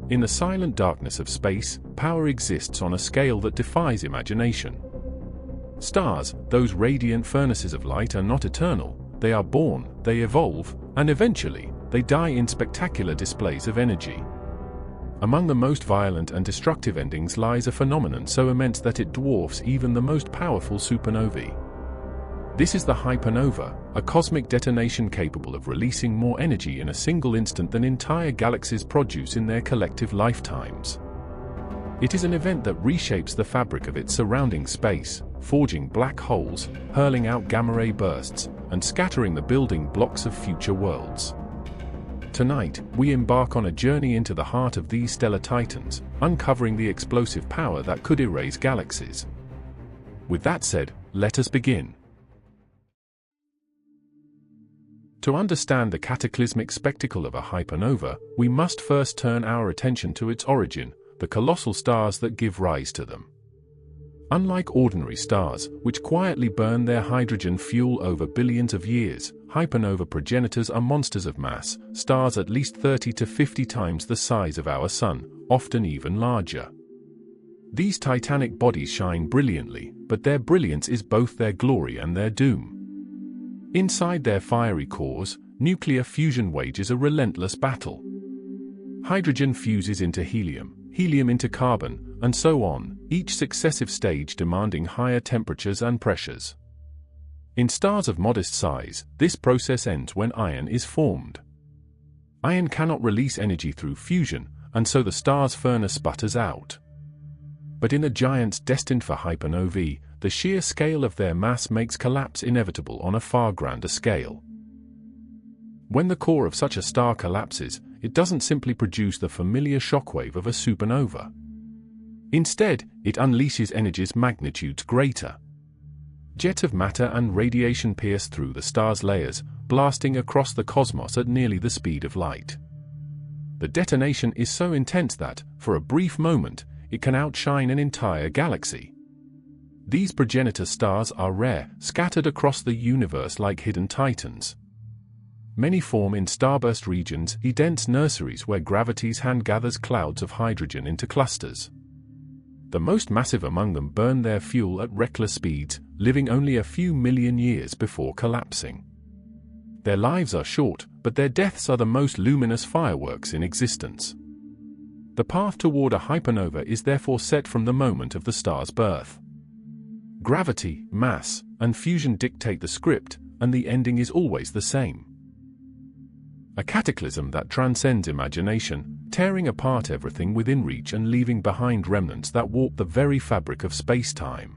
In the silent darkness of space, power exists on a scale that defies imagination. Stars, those radiant furnaces of light, are not eternal. They are born, they evolve, and eventually, they die in spectacular displays of energy. Among the most violent and destructive endings lies a phenomenon so immense that it dwarfs even the most powerful supernovae. This is the hypernova, a cosmic detonation capable of releasing more energy in a single instant than entire galaxies produce in their collective lifetimes. It is an event that reshapes the fabric of its surrounding space, forging black holes, hurling out gamma-ray bursts, and scattering the building blocks of future worlds. Tonight, we embark on a journey into the heart of these stellar titans, uncovering the explosive power that could erase galaxies. With that said, let us begin. To understand the cataclysmic spectacle of a hypernova, we must first turn our attention to its origin, the colossal stars that give rise to them. Unlike ordinary stars, which quietly burn their hydrogen fuel over billions of years, hypernova progenitors are monsters of mass, stars at least 30 to 50 times the size of our Sun, often even larger. These titanic bodies shine brilliantly, but their brilliance is both their glory and their doom. Inside their fiery cores, nuclear fusion wages a relentless battle. Hydrogen fuses into helium, helium into carbon, and so on, each successive stage demanding higher temperatures and pressures. In stars of modest size, this process ends when iron is formed. Iron cannot release energy through fusion, and so the star's furnace sputters out. But in the giants destined for hypernovae, the sheer scale of their mass makes collapse inevitable on a far grander scale. When the core of such a star collapses, it doesn't simply produce the familiar shockwave of a supernova. Instead, it unleashes energies magnitudes greater. Jets of matter and radiation pierce through the star's layers, blasting across the cosmos at nearly the speed of light. The detonation is so intense that, for a brief moment, it can outshine an entire galaxy. These progenitor stars are rare, scattered across the universe like hidden titans. Many form in starburst regions, dense nurseries where gravity's hand gathers clouds of hydrogen into clusters. The most massive among them burn their fuel at reckless speeds, living only a few million years before collapsing. Their lives are short, but their deaths are the most luminous fireworks in existence. The path toward a hypernova is therefore set from the moment of the star's birth. Gravity, mass, and fusion dictate the script, and the ending is always the same. A cataclysm that transcends imagination, tearing apart everything within reach and leaving behind remnants that warp the very fabric of space-time.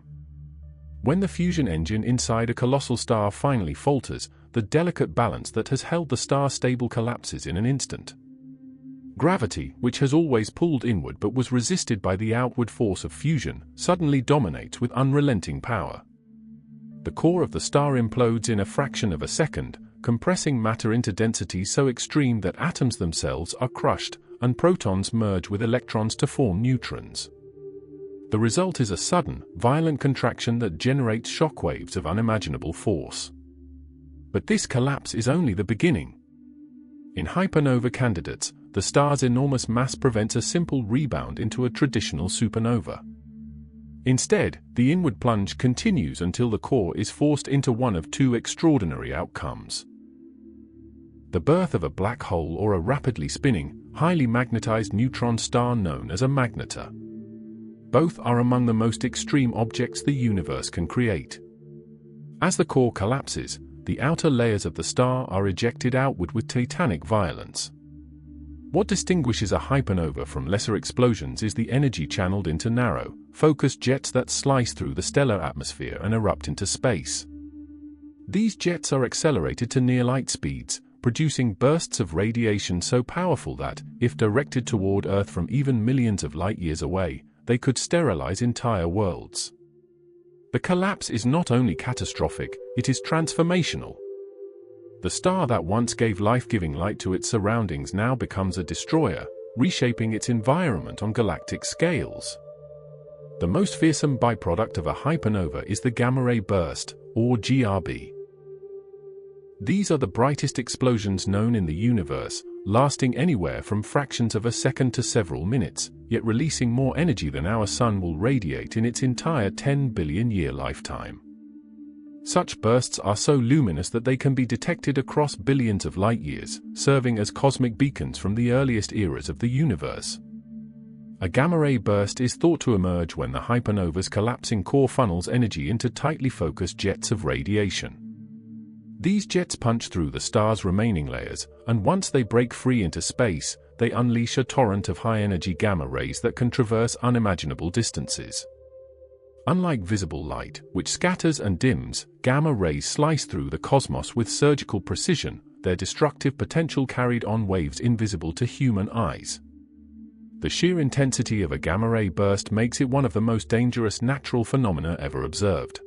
When the fusion engine inside a colossal star finally falters, the delicate balance that has held the star stable collapses in an instant. Gravity, which has always pulled inward but was resisted by the outward force of fusion, suddenly dominates with unrelenting power. The core of the star implodes in a fraction of a second, compressing matter into densities so extreme that atoms themselves are crushed, and protons merge with electrons to form neutrons. The result is a sudden, violent contraction that generates shockwaves of unimaginable force. But this collapse is only the beginning. In hypernova candidates, the star's enormous mass prevents a simple rebound into a traditional supernova. Instead, the inward plunge continues until the core is forced into one of two extraordinary outcomes: the birth of a black hole or a rapidly spinning, highly magnetized neutron star known as a magnetar. Both are among the most extreme objects the universe can create. As the core collapses, the outer layers of the star are ejected outward with titanic violence. What distinguishes a hypernova from lesser explosions is the energy channeled into narrow, focused jets that slice through the stellar atmosphere and erupt into space. These jets are accelerated to near-light speeds, producing bursts of radiation so powerful that, if directed toward Earth from even millions of light-years away, they could sterilize entire worlds. The collapse is not only catastrophic, it is transformational. The star that once gave life-giving light to its surroundings now becomes a destroyer, reshaping its environment on galactic scales. The most fearsome byproduct of a hypernova is the gamma-ray burst, or GRB. These are the brightest explosions known in the universe, lasting anywhere from fractions of a second to several minutes, yet releasing more energy than our Sun will radiate in its entire 10 billion year lifetime. Such bursts are so luminous that they can be detected across billions of light-years, serving as cosmic beacons from the earliest eras of the universe. A gamma-ray burst is thought to emerge when the hypernova's collapsing core funnels energy into tightly focused jets of radiation. These jets punch through the star's remaining layers, and once they break free into space, they unleash a torrent of high-energy gamma rays that can traverse unimaginable distances. Unlike visible light, which scatters and dims, gamma rays slice through the cosmos with surgical precision, their destructive potential carried on waves invisible to human eyes. The sheer intensity of a gamma-ray burst makes it one of the most dangerous natural phenomena ever observed.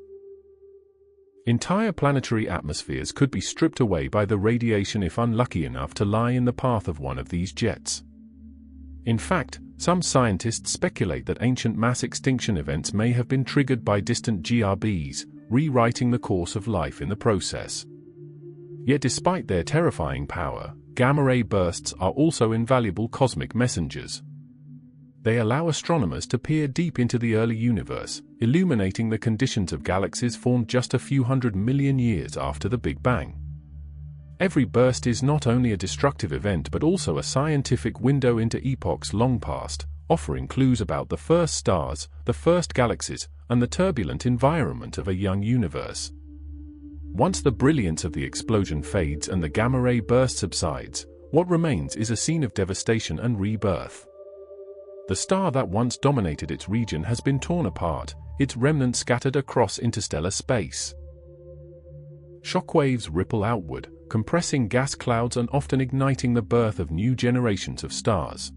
Entire planetary atmospheres could be stripped away by the radiation if unlucky enough to lie in the path of one of these jets. In fact, some scientists speculate that ancient mass extinction events may have been triggered by distant GRBs, rewriting the course of life in the process. Yet despite their terrifying power, gamma-ray bursts are also invaluable cosmic messengers. They allow astronomers to peer deep into the early universe, illuminating the conditions of galaxies formed just a few 100 million years after the Big Bang. Every burst is not only a destructive event but also a scientific window into epochs long past, offering clues about the first stars, the first galaxies, and the turbulent environment of a young universe. Once the brilliance of the explosion fades and the gamma-ray burst subsides, what remains is a scene of devastation and rebirth. The star that once dominated its region has been torn apart, its remnants scattered across interstellar space. Shockwaves ripple outward, compressing gas clouds and often igniting the birth of new generations of stars.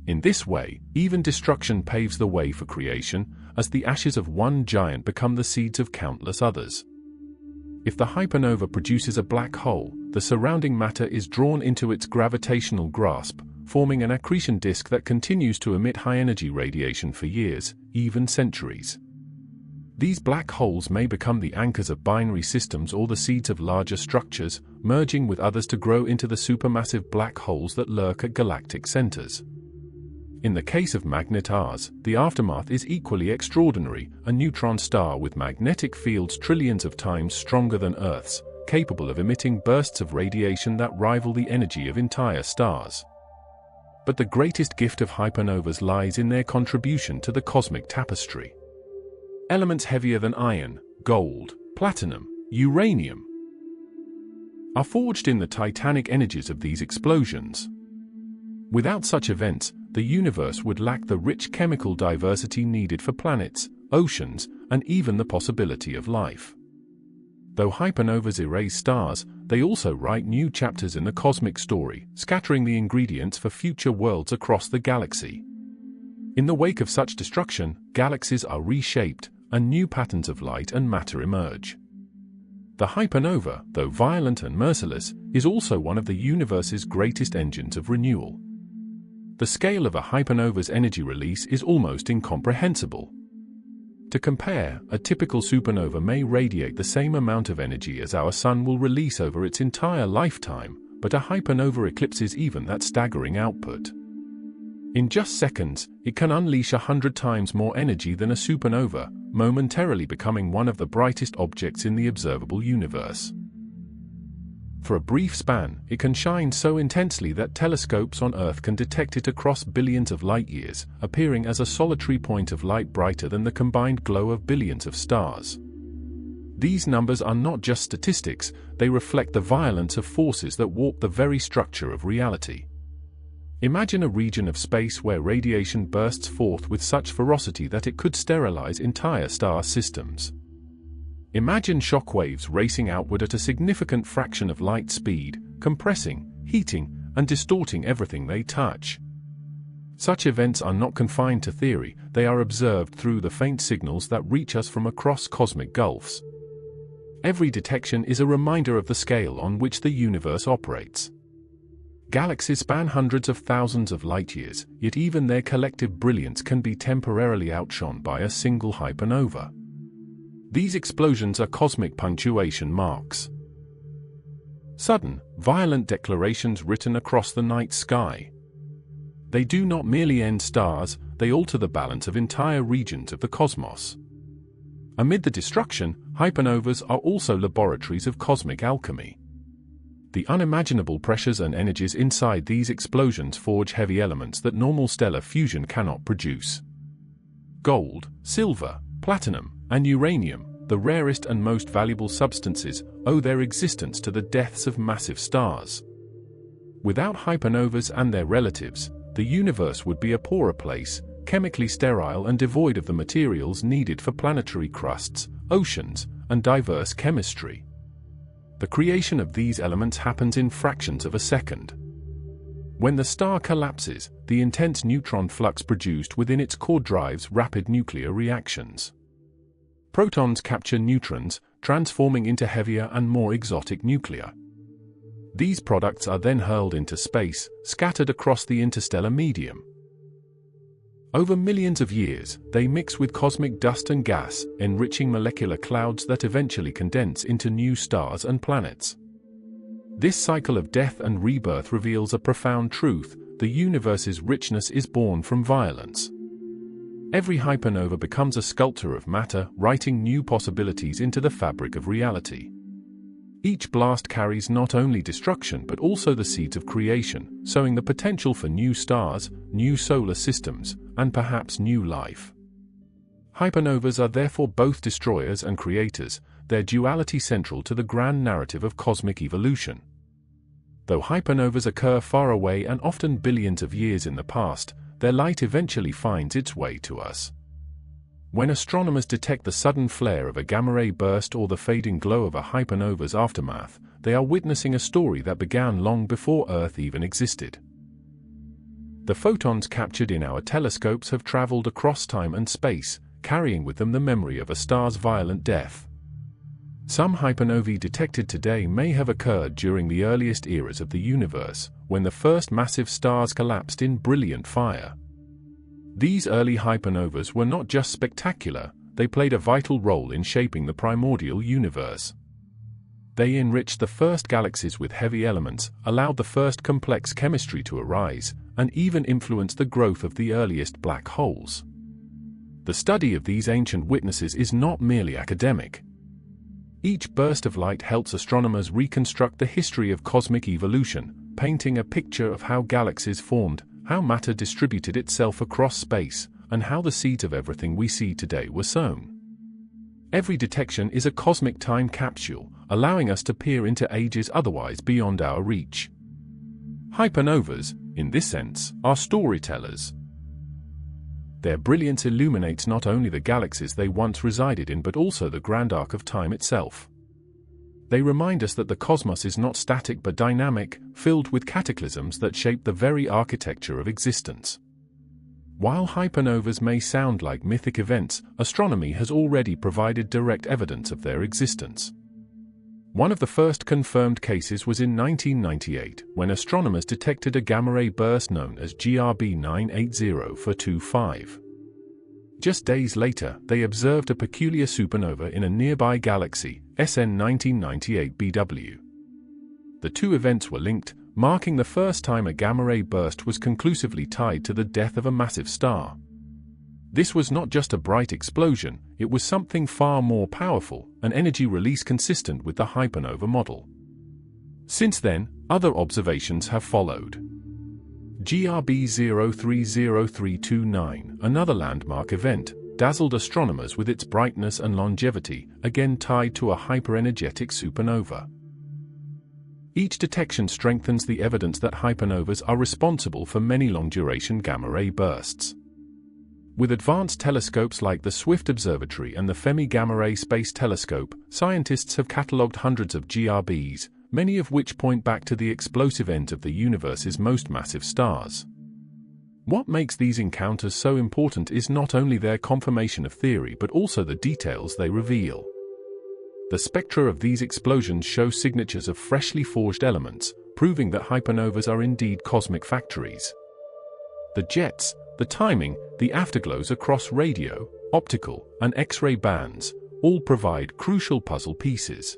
In this way, even destruction paves the way for creation, as the ashes of one giant become the seeds of countless others. If the hypernova produces a black hole, the surrounding matter is drawn into its gravitational grasp, forming an accretion disk that continues to emit high-energy radiation for years, even centuries. These black holes may become the anchors of binary systems or the seeds of larger structures, merging with others to grow into the supermassive black holes that lurk at galactic centers. In the case of magnetars, the aftermath is equally extraordinary, a neutron star with magnetic fields trillions of times stronger than Earth's, capable of emitting bursts of radiation that rival the energy of entire stars. But the greatest gift of hypernovas lies in their contribution to the cosmic tapestry. Elements heavier than iron, gold, platinum, uranium are forged in the titanic energies of these explosions. Without such events, the universe would lack the rich chemical diversity needed for planets, oceans, and even the possibility of life. Though hypernovas erase stars, they also write new chapters in the cosmic story, scattering the ingredients for future worlds across the galaxy. In the wake of such destruction, galaxies are reshaped, and new patterns of light and matter emerge. The hypernova, though violent and merciless, is also one of the universe's greatest engines of renewal. The scale of a hypernova's energy release is almost incomprehensible. To compare, a typical supernova may radiate the same amount of energy as our Sun will release over its entire lifetime, but a hypernova eclipses even that staggering output. In just seconds, it can unleash 100 times more energy than a supernova, momentarily becoming one of the brightest objects in the observable universe. For a brief span, it can shine so intensely that telescopes on Earth can detect it across billions of light-years, appearing as a solitary point of light brighter than the combined glow of billions of stars. These numbers are not just statistics, they reflect the violence of forces that warp the very structure of reality. Imagine a region of space where radiation bursts forth with such ferocity that it could sterilize entire star systems. Imagine shockwaves racing outward at a significant fraction of light speed, compressing, heating, and distorting everything they touch. Such events are not confined to theory, they are observed through the faint signals that reach us from across cosmic gulfs. Every detection is a reminder of the scale on which the universe operates. Galaxies span hundreds of thousands of light-years, yet even their collective brilliance can be temporarily outshone by a single hypernova. These explosions are cosmic punctuation marks. Sudden, violent declarations written across the night sky. They do not merely end stars, they alter the balance of entire regions of the cosmos. Amid the destruction, hypernovas are also laboratories of cosmic alchemy. The unimaginable pressures and energies inside these explosions forge heavy elements that normal stellar fusion cannot produce. Gold, silver, platinum, and uranium, the rarest and most valuable substances, owe their existence to the deaths of massive stars. Without hypernovas and their relatives, the universe would be a poorer place, chemically sterile and devoid of the materials needed for planetary crusts, oceans, and diverse chemistry. The creation of these elements happens in fractions of a second. When the star collapses, the intense neutron flux produced within its core drives rapid nuclear reactions. Protons capture neutrons, transforming into heavier and more exotic nuclei. These products are then hurled into space, scattered across the interstellar medium. Over millions of years, they mix with cosmic dust and gas, enriching molecular clouds that eventually condense into new stars and planets. This cycle of death and rebirth reveals a profound truth: the universe's richness is born from violence. Every hypernova becomes a sculptor of matter, writing new possibilities into the fabric of reality. Each blast carries not only destruction but also the seeds of creation, sowing the potential for new stars, new solar systems, and perhaps new life. Hypernovas are therefore both destroyers and creators, their duality central to the grand narrative of cosmic evolution. Though hypernovas occur far away and often billions of years in the past, their light eventually finds its way to us. When astronomers detect the sudden flare of a gamma-ray burst or the fading glow of a hypernova's aftermath, they are witnessing a story that began long before Earth even existed. The photons captured in our telescopes have traveled across time and space, carrying with them the memory of a star's violent death. Some hypernovae detected today may have occurred during the earliest eras of the universe, when the first massive stars collapsed in brilliant fire. These early hypernovas were not just spectacular, they played a vital role in shaping the primordial universe. They enriched the first galaxies with heavy elements, allowed the first complex chemistry to arise, and even influenced the growth of the earliest black holes. The study of these ancient witnesses is not merely academic. Each burst of light helps astronomers reconstruct the history of cosmic evolution, painting a picture of how galaxies formed, how matter distributed itself across space, and how the seeds of everything we see today were sown. Every detection is a cosmic time capsule, allowing us to peer into ages otherwise beyond our reach. Hypernovas, in this sense, are storytellers. Their brilliance illuminates not only the galaxies they once resided in but also the grand arc of time itself. They remind us that the cosmos is not static but dynamic, filled with cataclysms that shape the very architecture of existence. While hypernovas may sound like mythic events, astronomy has already provided direct evidence of their existence. One of the first confirmed cases was in 1998, when astronomers detected a gamma-ray burst known as GRB 980-425. Just days later, they observed a peculiar supernova in a nearby galaxy, SN 1998 BW. The two events were linked, marking the first time a gamma-ray burst was conclusively tied to the death of a massive star. This was not just a bright explosion, it was something far more powerful, an energy release consistent with the hypernova model. Since then, other observations have followed. GRB 030329, another landmark event, dazzled astronomers with its brightness and longevity, again tied to a hyperenergetic supernova. Each detection strengthens the evidence that hypernovas are responsible for many long-duration gamma-ray bursts. With advanced telescopes like the Swift Observatory and the Fermi Gamma-Ray Space Telescope, scientists have catalogued hundreds of GRBs, many of which point back to the explosive ends of the universe's most massive stars. What makes these encounters so important is not only their confirmation of theory but also the details they reveal. The spectra of these explosions show signatures of freshly forged elements, proving that hypernovas are indeed cosmic factories. The jets, the timing, the afterglows across radio, optical, and X-ray bands all provide crucial puzzle pieces.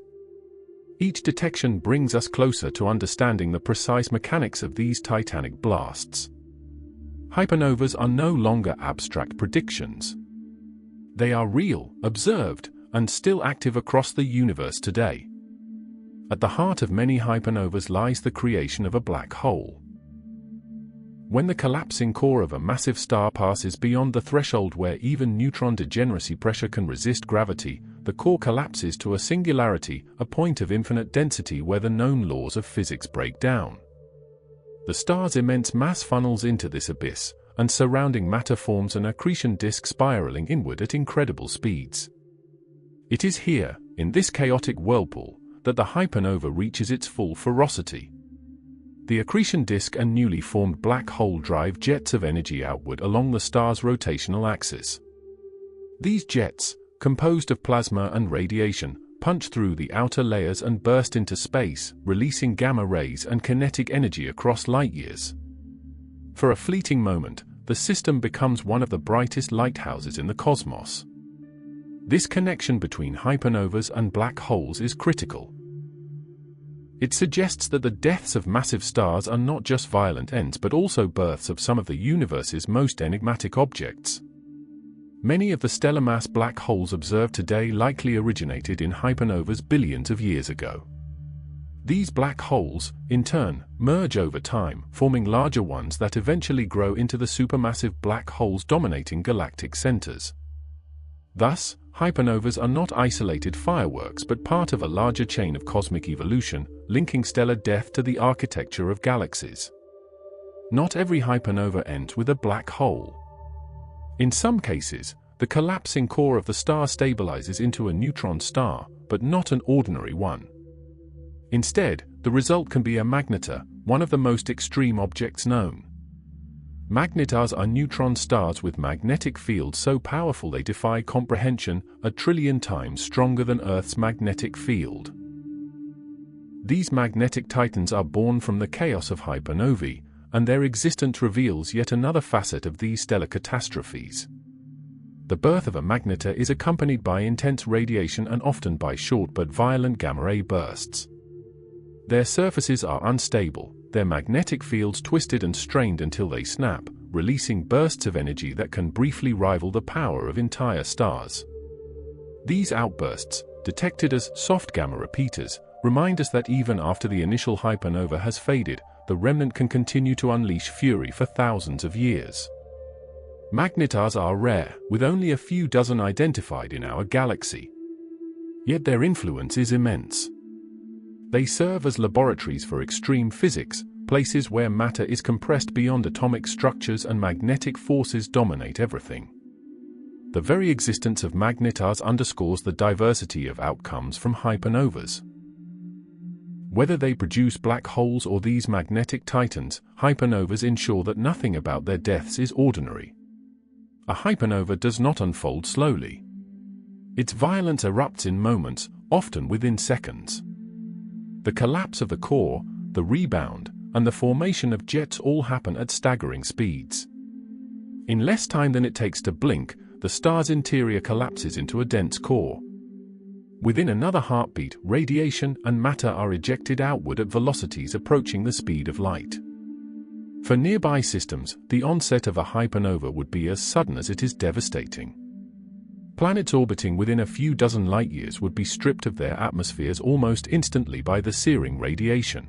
Each detection brings us closer to understanding the precise mechanics of these titanic blasts. Hypernovas are no longer abstract predictions. They are real, observed, and still active across the universe today. At the heart of many hypernovas lies the creation of a black hole. When the collapsing core of a massive star passes beyond the threshold where even neutron degeneracy pressure can resist gravity, the core collapses to a singularity, a point of infinite density where the known laws of physics break down. The star's immense mass funnels into this abyss, and surrounding matter forms an accretion disk spiraling inward at incredible speeds. It is here, in this chaotic whirlpool, that the hypernova reaches its full ferocity. The accretion disk and newly formed black hole drive jets of energy outward along the star's rotational axis. These jets, composed of plasma and radiation, punch through the outer layers and burst into space, releasing gamma rays and kinetic energy across light years. For a fleeting moment, the system becomes one of the brightest lighthouses in the cosmos. This connection between hypernovas and black holes is critical. It suggests that the deaths of massive stars are not just violent ends but also births of some of the universe's most enigmatic objects. Many of the stellar mass black holes observed today likely originated in hypernovas billions of years ago. These black holes, in turn, merge over time, forming larger ones that eventually grow into the supermassive black holes dominating galactic centers. Thus, hypernovas are not isolated fireworks but part of a larger chain of cosmic evolution, linking stellar death to the architecture of galaxies. Not every hypernova ends with a black hole. In some cases, the collapsing core of the star stabilizes into a neutron star, but not an ordinary one. Instead, the result can be a magnetar, one of the most extreme objects known. Magnetars are neutron stars with magnetic fields so powerful they defy comprehension, 1 trillion times stronger than Earth's magnetic field. These magnetic titans are born from the chaos of hypernovae, and their existence reveals yet another facet of these stellar catastrophes. The birth of a magnetar is accompanied by intense radiation and often by short but violent gamma-ray bursts. Their surfaces are unstable, their magnetic fields twisted and strained until they snap, releasing bursts of energy that can briefly rival the power of entire stars. These outbursts, detected as soft gamma repeaters, remind us that even after the initial hypernova has faded, the remnant can continue to unleash fury for thousands of years. Magnetars are rare, with only a few dozen identified in our galaxy. Yet their influence is immense. They serve as laboratories for extreme physics, places where matter is compressed beyond atomic structures and magnetic forces dominate everything. The very existence of magnetars underscores the diversity of outcomes from hypernovas. Whether they produce black holes or these magnetic titans, hypernovas ensure that nothing about their deaths is ordinary. A hypernova does not unfold slowly. Its violence erupts in moments, often within seconds. The collapse of the core, the rebound, and the formation of jets all happen at staggering speeds. In less time than it takes to blink, the star's interior collapses into a dense core. Within another heartbeat, radiation and matter are ejected outward at velocities approaching the speed of light. For nearby systems, the onset of a hypernova would be as sudden as it is devastating. Planets orbiting within a few dozen light-years would be stripped of their atmospheres almost instantly by the searing radiation.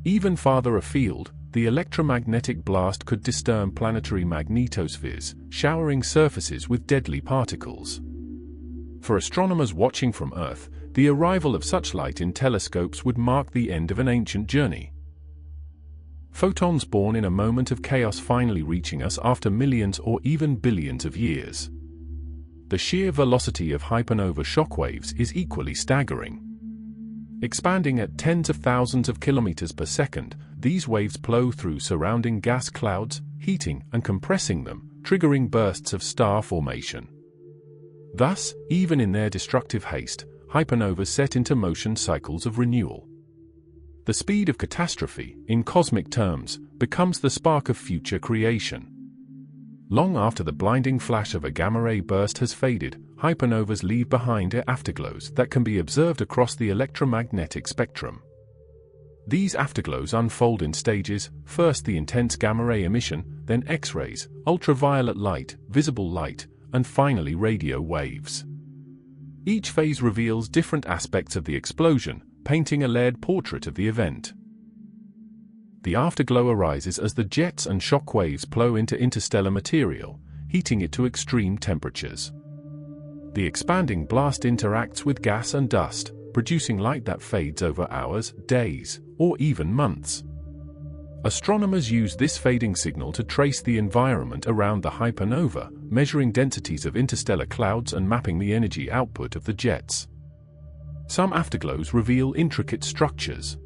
Even farther afield, the electromagnetic blast could disturb planetary magnetospheres, showering surfaces with deadly particles. For astronomers watching from Earth, the arrival of such light in telescopes would mark the end of an ancient journey. Photons born in a moment of chaos finally reaching us after millions or even billions of years. The sheer velocity of hypernova shockwaves is equally staggering. Expanding at tens of thousands of kilometers per second, these waves plow through surrounding gas clouds, heating and compressing them, triggering bursts of star formation. Thus, even in their destructive haste, hypernovas set into motion cycles of renewal. The speed of catastrophe, in cosmic terms, becomes the spark of future creation. Long after the blinding flash of a gamma-ray burst has faded, hypernovas leave behind afterglows that can be observed across the electromagnetic spectrum. These afterglows unfold in stages: first the intense gamma-ray emission, then X-rays, ultraviolet light, visible light, and finally radio waves. Each phase reveals different aspects of the explosion, painting a layered portrait of the event. The afterglow arises as the jets and shock waves flow into interstellar material, heating it to extreme temperatures. The expanding blast interacts with gas and dust, producing light that fades over hours, days, or even months. Astronomers use this fading signal to trace the environment around the hypernova, measuring densities of interstellar clouds and mapping the energy output of the jets. Some afterglows reveal intricate structures.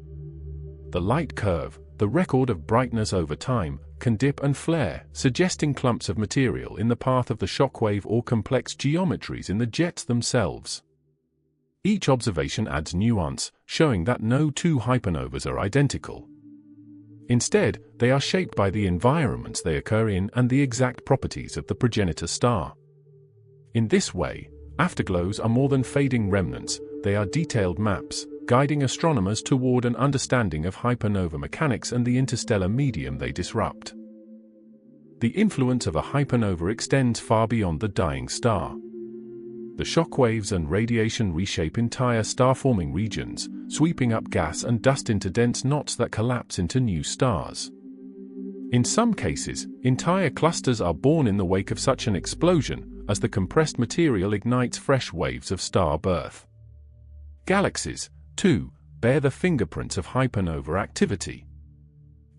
The light curve, the record of brightness over time, can dip and flare, suggesting clumps of material in the path of the shockwave or complex geometries in the jets themselves. Each observation adds nuance, showing that no two hypernovas are identical. Instead, they are shaped by the environments they occur in and the exact properties of the progenitor star. In this way, afterglows are more than fading remnants, they are detailed maps, guiding astronomers toward an understanding of hypernova mechanics and the interstellar medium they disrupt. The influence of a hypernova extends far beyond the dying star. The shockwaves and radiation reshape entire star-forming regions, sweeping up gas and dust into dense knots that collapse into new stars. In some cases, entire clusters are born in the wake of such an explosion, as the compressed material ignites fresh waves of star birth. Galaxies, too, bear the fingerprints of hypernova activity.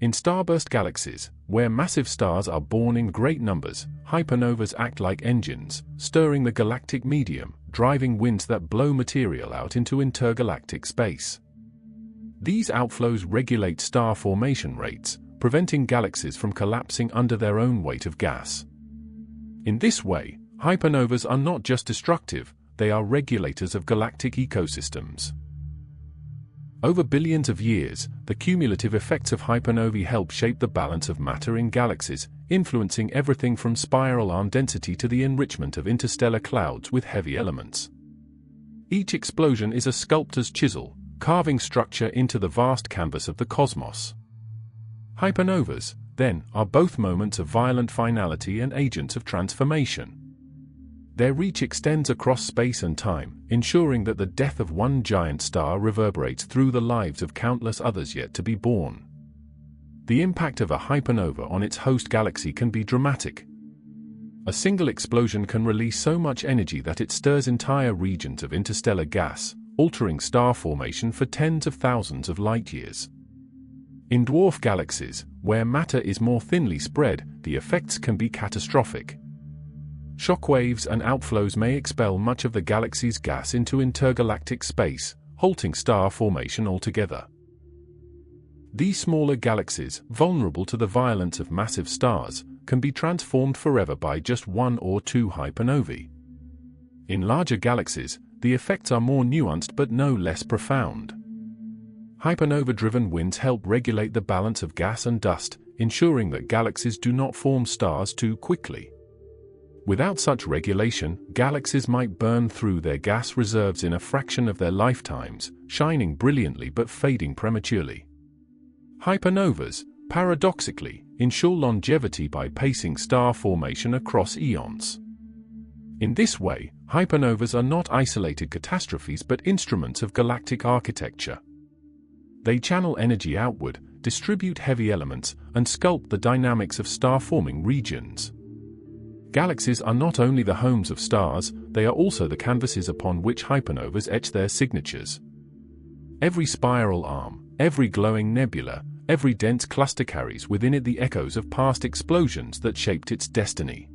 In starburst galaxies, where massive stars are born in great numbers, hypernovas act like engines, stirring the galactic medium, driving winds that blow material out into intergalactic space. These outflows regulate star formation rates, preventing galaxies from collapsing under their own weight of gas. In this way, hypernovas are not just destructive, they are regulators of galactic ecosystems. Over billions of years, the cumulative effects of hypernovae help shape the balance of matter in galaxies, influencing everything from spiral arm density to the enrichment of interstellar clouds with heavy elements. Each explosion is a sculptor's chisel, carving structure into the vast canvas of the cosmos. Hypernovas, then, are both moments of violent finality and agents of transformation. Their reach extends across space and time, ensuring that the death of one giant star reverberates through the lives of countless others yet to be born. The impact of a hypernova on its host galaxy can be dramatic. A single explosion can release so much energy that it stirs entire regions of interstellar gas, altering star formation for tens of thousands of light-years. In dwarf galaxies, where matter is more thinly spread, the effects can be catastrophic. Shockwaves and outflows may expel much of the galaxy's gas into intergalactic space, halting star formation altogether. These smaller galaxies, vulnerable to the violence of massive stars, can be transformed forever by just one or two hypernovae. In larger galaxies, the effects are more nuanced but no less profound. Hypernova-driven winds help regulate the balance of gas and dust, ensuring that galaxies do not form stars too quickly. Without such regulation, galaxies might burn through their gas reserves in a fraction of their lifetimes, shining brilliantly but fading prematurely. Hypernovas, paradoxically, ensure longevity by pacing star formation across eons. In this way, hypernovas are not isolated catastrophes but instruments of galactic architecture. They channel energy outward, distribute heavy elements, and sculpt the dynamics of star-forming regions. Galaxies are not only the homes of stars, they are also the canvases upon which hypernovas etch their signatures. Every spiral arm, every glowing nebula, every dense cluster carries within it the echoes of past explosions that shaped its destiny.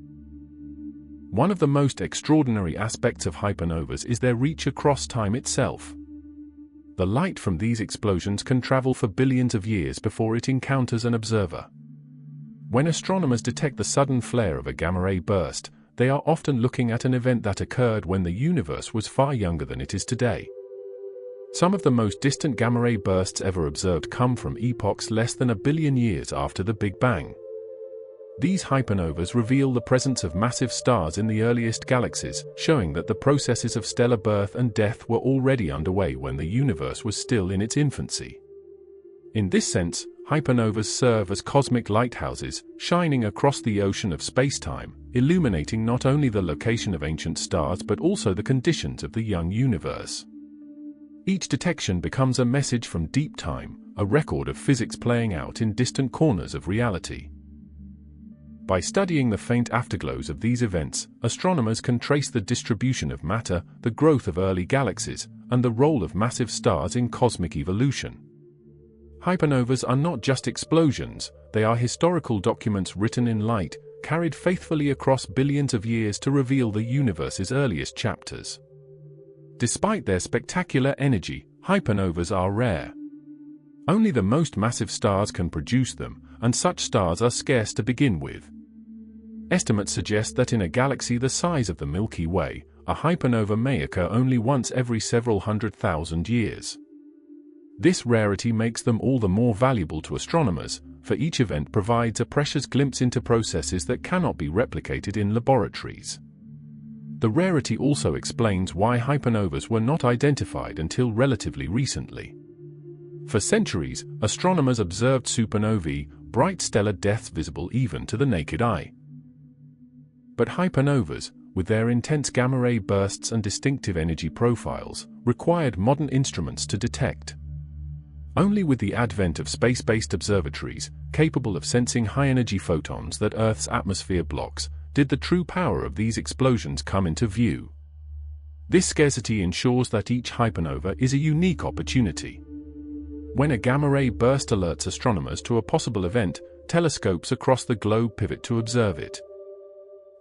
One of the most extraordinary aspects of hypernovas is their reach across time itself. The light from these explosions can travel for billions of years before it encounters an observer. When astronomers detect the sudden flare of a gamma-ray burst, they are often looking at an event that occurred when the universe was far younger than it is today. Some of the most distant gamma-ray bursts ever observed come from epochs less than 1 billion years after the Big Bang. These hypernovas reveal the presence of massive stars in the earliest galaxies, showing that the processes of stellar birth and death were already underway when the universe was still in its infancy. In this sense, hypernovas serve as cosmic lighthouses, shining across the ocean of space-time, illuminating not only the location of ancient stars but also the conditions of the young universe. Each detection becomes a message from deep time, a record of physics playing out in distant corners of reality. By studying the faint afterglows of these events, astronomers can trace the distribution of matter, the growth of early galaxies, and the role of massive stars in cosmic evolution. Hypernovas are not just explosions, they are historical documents written in light, carried faithfully across billions of years to reveal the universe's earliest chapters. Despite their spectacular energy, hypernovas are rare. Only the most massive stars can produce them, and such stars are scarce to begin with. Estimates suggest that in a galaxy the size of the Milky Way, a hypernova may occur only once every several 100,000 years. This rarity makes them all the more valuable to astronomers, for each event provides a precious glimpse into processes that cannot be replicated in laboratories. The rarity also explains why hypernovas were not identified until relatively recently. For centuries, astronomers observed supernovae, bright stellar deaths visible even to the naked eye. But hypernovas, with their intense gamma-ray bursts and distinctive energy profiles, required modern instruments to detect. Only with the advent of space-based observatories, capable of sensing high-energy photons that Earth's atmosphere blocks, did the true power of these explosions come into view. This scarcity ensures that each hypernova is a unique opportunity. When a gamma-ray burst alerts astronomers to a possible event, telescopes across the globe pivot to observe it.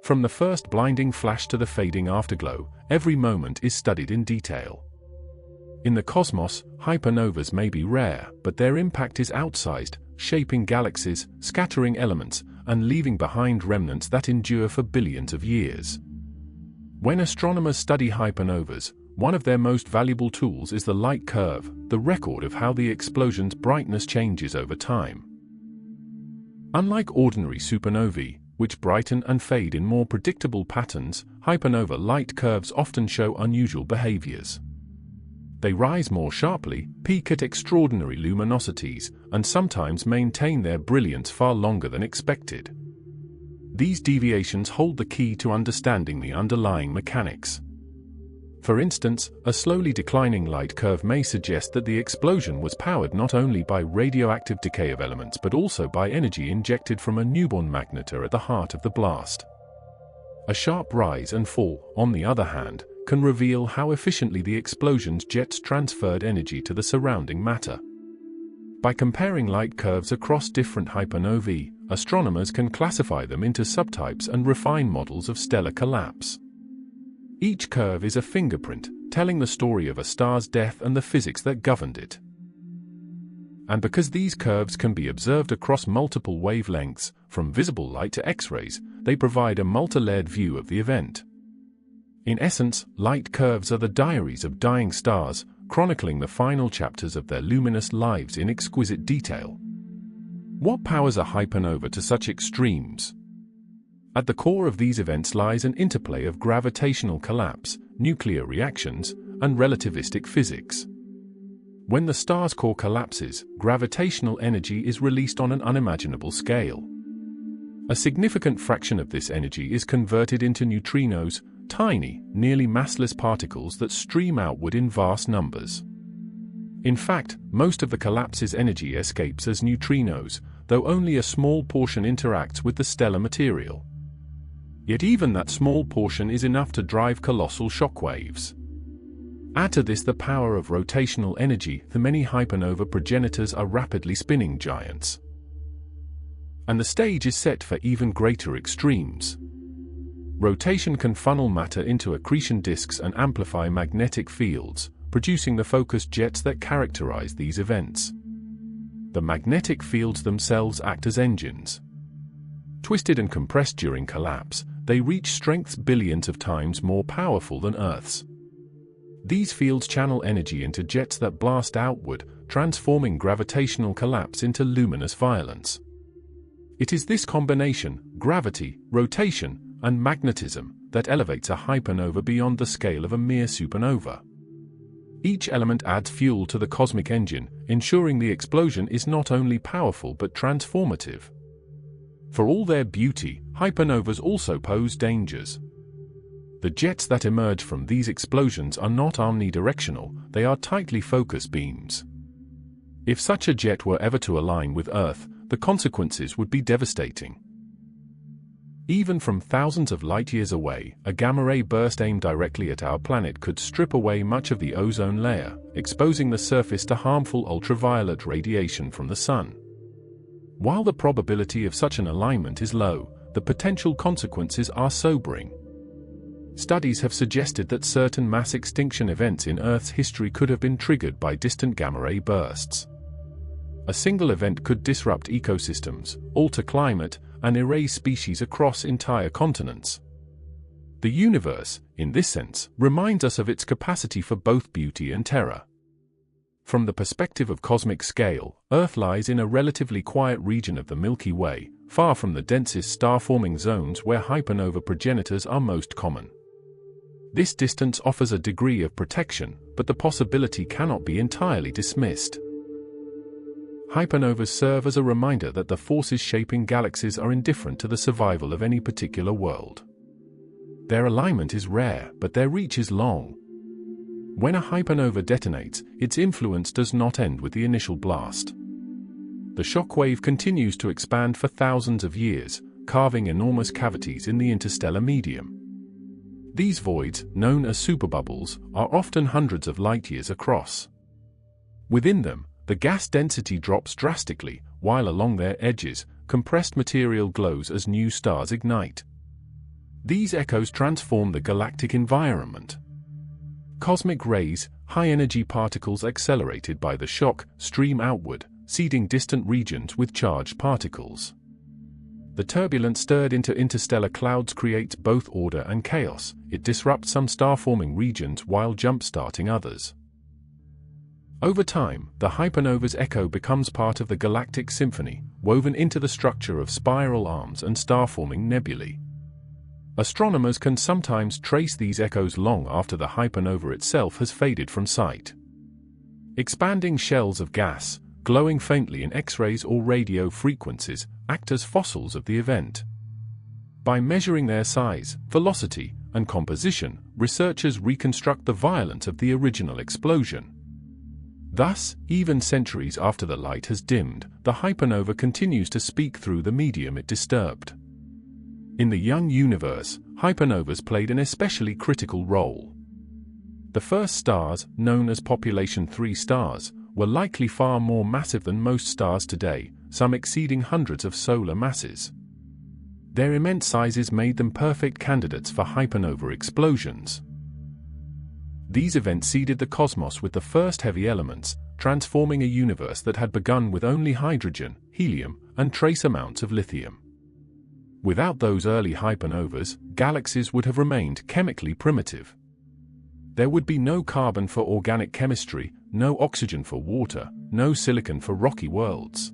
From the first blinding flash to the fading afterglow, every moment is studied in detail. In the cosmos, hypernovas may be rare, but their impact is outsized, shaping galaxies, scattering elements, and leaving behind remnants that endure for billions of years. When astronomers study hypernovas, one of their most valuable tools is the light curve, the record of how the explosion's brightness changes over time. Unlike ordinary supernovae, which brighten and fade in more predictable patterns, hypernova light curves often show unusual behaviors. They rise more sharply, peak at extraordinary luminosities, and sometimes maintain their brilliance far longer than expected. These deviations hold the key to understanding the underlying mechanics. For instance, a slowly declining light curve may suggest that the explosion was powered not only by radioactive decay of elements but also by energy injected from a newborn magnetar at the heart of the blast. A sharp rise and fall, on the other hand, can reveal how efficiently the explosion's jets transferred energy to the surrounding matter. By comparing light curves across different hypernovae, astronomers can classify them into subtypes and refine models of stellar collapse. Each curve is a fingerprint, telling the story of a star's death and the physics that governed it. And because these curves can be observed across multiple wavelengths, from visible light to X-rays, they provide a multi-layered view of the event. In essence, light curves are the diaries of dying stars, chronicling the final chapters of their luminous lives in exquisite detail. What powers a hypernova to such extremes? At the core of these events lies an interplay of gravitational collapse, nuclear reactions, and relativistic physics. When the star's core collapses, gravitational energy is released on an unimaginable scale. A significant fraction of this energy is converted into neutrinos, tiny, nearly massless particles that stream outward in vast numbers. In fact, most of the collapse's energy escapes as neutrinos, though only a small portion interacts with the stellar material. Yet even that small portion is enough to drive colossal shockwaves. Add to this the power of rotational energy, the many hypernova progenitors are rapidly spinning giants. And the stage is set for even greater extremes. Rotation can funnel matter into accretion disks and amplify magnetic fields, producing the focused jets that characterize these events. The magnetic fields themselves act as engines. Twisted and compressed during collapse, they reach strengths billions of times more powerful than Earth's. These fields channel energy into jets that blast outward, transforming gravitational collapse into luminous violence. It is this combination, gravity, rotation, and magnetism, that elevates a hypernova beyond the scale of a mere supernova. Each element adds fuel to the cosmic engine, ensuring the explosion is not only powerful but transformative. For all their beauty, hypernovas also pose dangers. The jets that emerge from these explosions are not omnidirectional, they are tightly focused beams. If such a jet were ever to align with Earth, the consequences would be devastating. Even from thousands of light-years away, a gamma-ray burst aimed directly at our planet could strip away much of the ozone layer, exposing the surface to harmful ultraviolet radiation from the Sun. While the probability of such an alignment is low, the potential consequences are sobering. Studies have suggested that certain mass extinction events in Earth's history could have been triggered by distant gamma-ray bursts. A single event could disrupt ecosystems, alter climate, and erase species across entire continents. The universe, in this sense, reminds us of its capacity for both beauty and terror. From the perspective of cosmic scale, Earth lies in a relatively quiet region of the Milky Way, far from the densest star-forming zones where hypernova progenitors are most common. This distance offers a degree of protection, but the possibility cannot be entirely dismissed. Hypernovas serve as a reminder that the forces shaping galaxies are indifferent to the survival of any particular world. Their alignment is rare, but their reach is long. When a hypernova detonates, its influence does not end with the initial blast. The shockwave continues to expand for thousands of years, carving enormous cavities in the interstellar medium. These voids, known as superbubbles, are often hundreds of light-years across. Within them, the gas density drops drastically, while along their edges, compressed material glows as new stars ignite. These echoes transform the galactic environment. Cosmic rays, high-energy particles accelerated by the shock, stream outward, seeding distant regions with charged particles. The turbulence stirred into interstellar clouds creates both order and chaos. It disrupts some star-forming regions while jump-starting others. Over time, the hypernova's echo becomes part of the galactic symphony, woven into the structure of spiral arms and star-forming nebulae. Astronomers can sometimes trace these echoes long after the hypernova itself has faded from sight. Expanding shells of gas, glowing faintly in X-rays or radio frequencies, act as fossils of the event. By measuring their size, velocity, and composition, researchers reconstruct the violence of the original explosion. Thus, even centuries after the light has dimmed, the hypernova continues to speak through the medium it disturbed. In the young universe, hypernovas played an especially critical role. The first stars, known as population 3 stars, were likely far more massive than most stars today, some exceeding hundreds of solar masses. Their immense sizes made them perfect candidates for hypernova explosions. These events seeded the cosmos with the first heavy elements, transforming a universe that had begun with only hydrogen, helium, and trace amounts of lithium. Without those early hypernovas, galaxies would have remained chemically primitive. There would be no carbon for organic chemistry, no oxygen for water, no silicon for rocky worlds.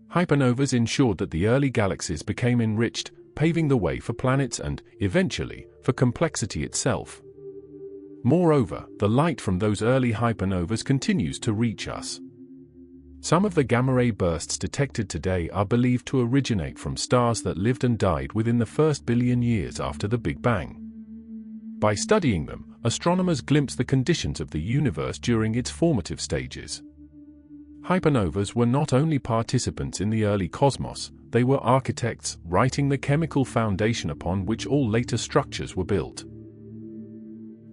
Hypernovas ensured that the early galaxies became enriched, paving the way for planets and, eventually, for complexity itself. Moreover, the light from those early hypernovas continues to reach us. Some of the gamma-ray bursts detected today are believed to originate from stars that lived and died within the first billion years after the Big Bang. By studying them, astronomers glimpse the conditions of the universe during its formative stages. Hypernovas were not only participants in the early cosmos, they were architects, writing the chemical foundation upon which all later structures were built.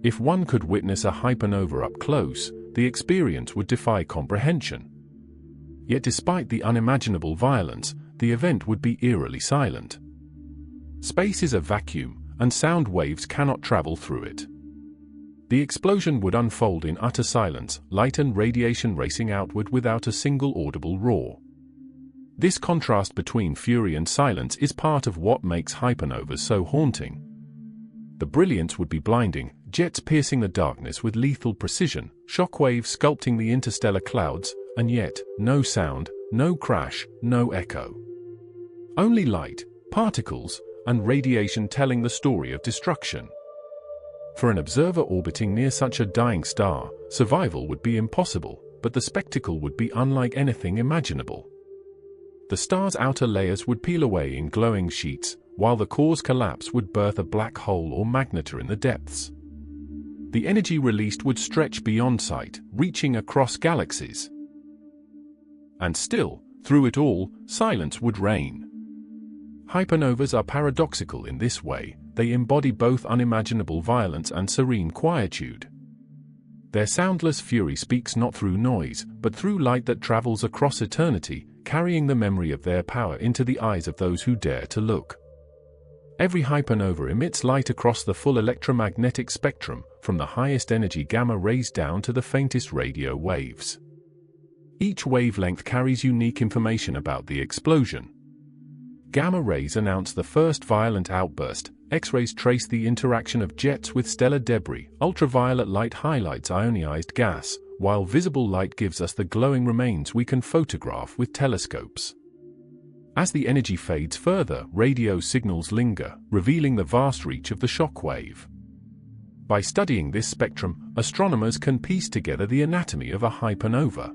If one could witness a hypernova up close, the experience would defy comprehension. Yet despite the unimaginable violence, the event would be eerily silent. Space is a vacuum, and sound waves cannot travel through it. The explosion would unfold in utter silence, light and radiation racing outward without a single audible roar. This contrast between fury and silence is part of what makes hypernovas so haunting. The brilliance would be blinding, jets piercing the darkness with lethal precision, shockwaves sculpting the interstellar clouds, and yet, no sound, no crash, no echo. Only light, particles, and radiation telling the story of destruction. For an observer orbiting near such a dying star, survival would be impossible, but the spectacle would be unlike anything imaginable. The star's outer layers would peel away in glowing sheets, while the core's collapse would birth a black hole or magnetar in the depths. The energy released would stretch beyond sight, reaching across galaxies. And still, through it all, silence would reign. Hypernovas are paradoxical in this way: they embody both unimaginable violence and serene quietude. Their soundless fury speaks not through noise, but through light that travels across eternity, carrying the memory of their power into the eyes of those who dare to look. Every hypernova emits light across the full electromagnetic spectrum, from the highest energy gamma rays down to the faintest radio waves. Each wavelength carries unique information about the explosion. Gamma rays announce the first violent outburst, X-rays trace the interaction of jets with stellar debris, ultraviolet light highlights ionized gas, while visible light gives us the glowing remains we can photograph with telescopes. As the energy fades further, radio signals linger, revealing the vast reach of the shock wave. By studying this spectrum, astronomers can piece together the anatomy of a hypernova.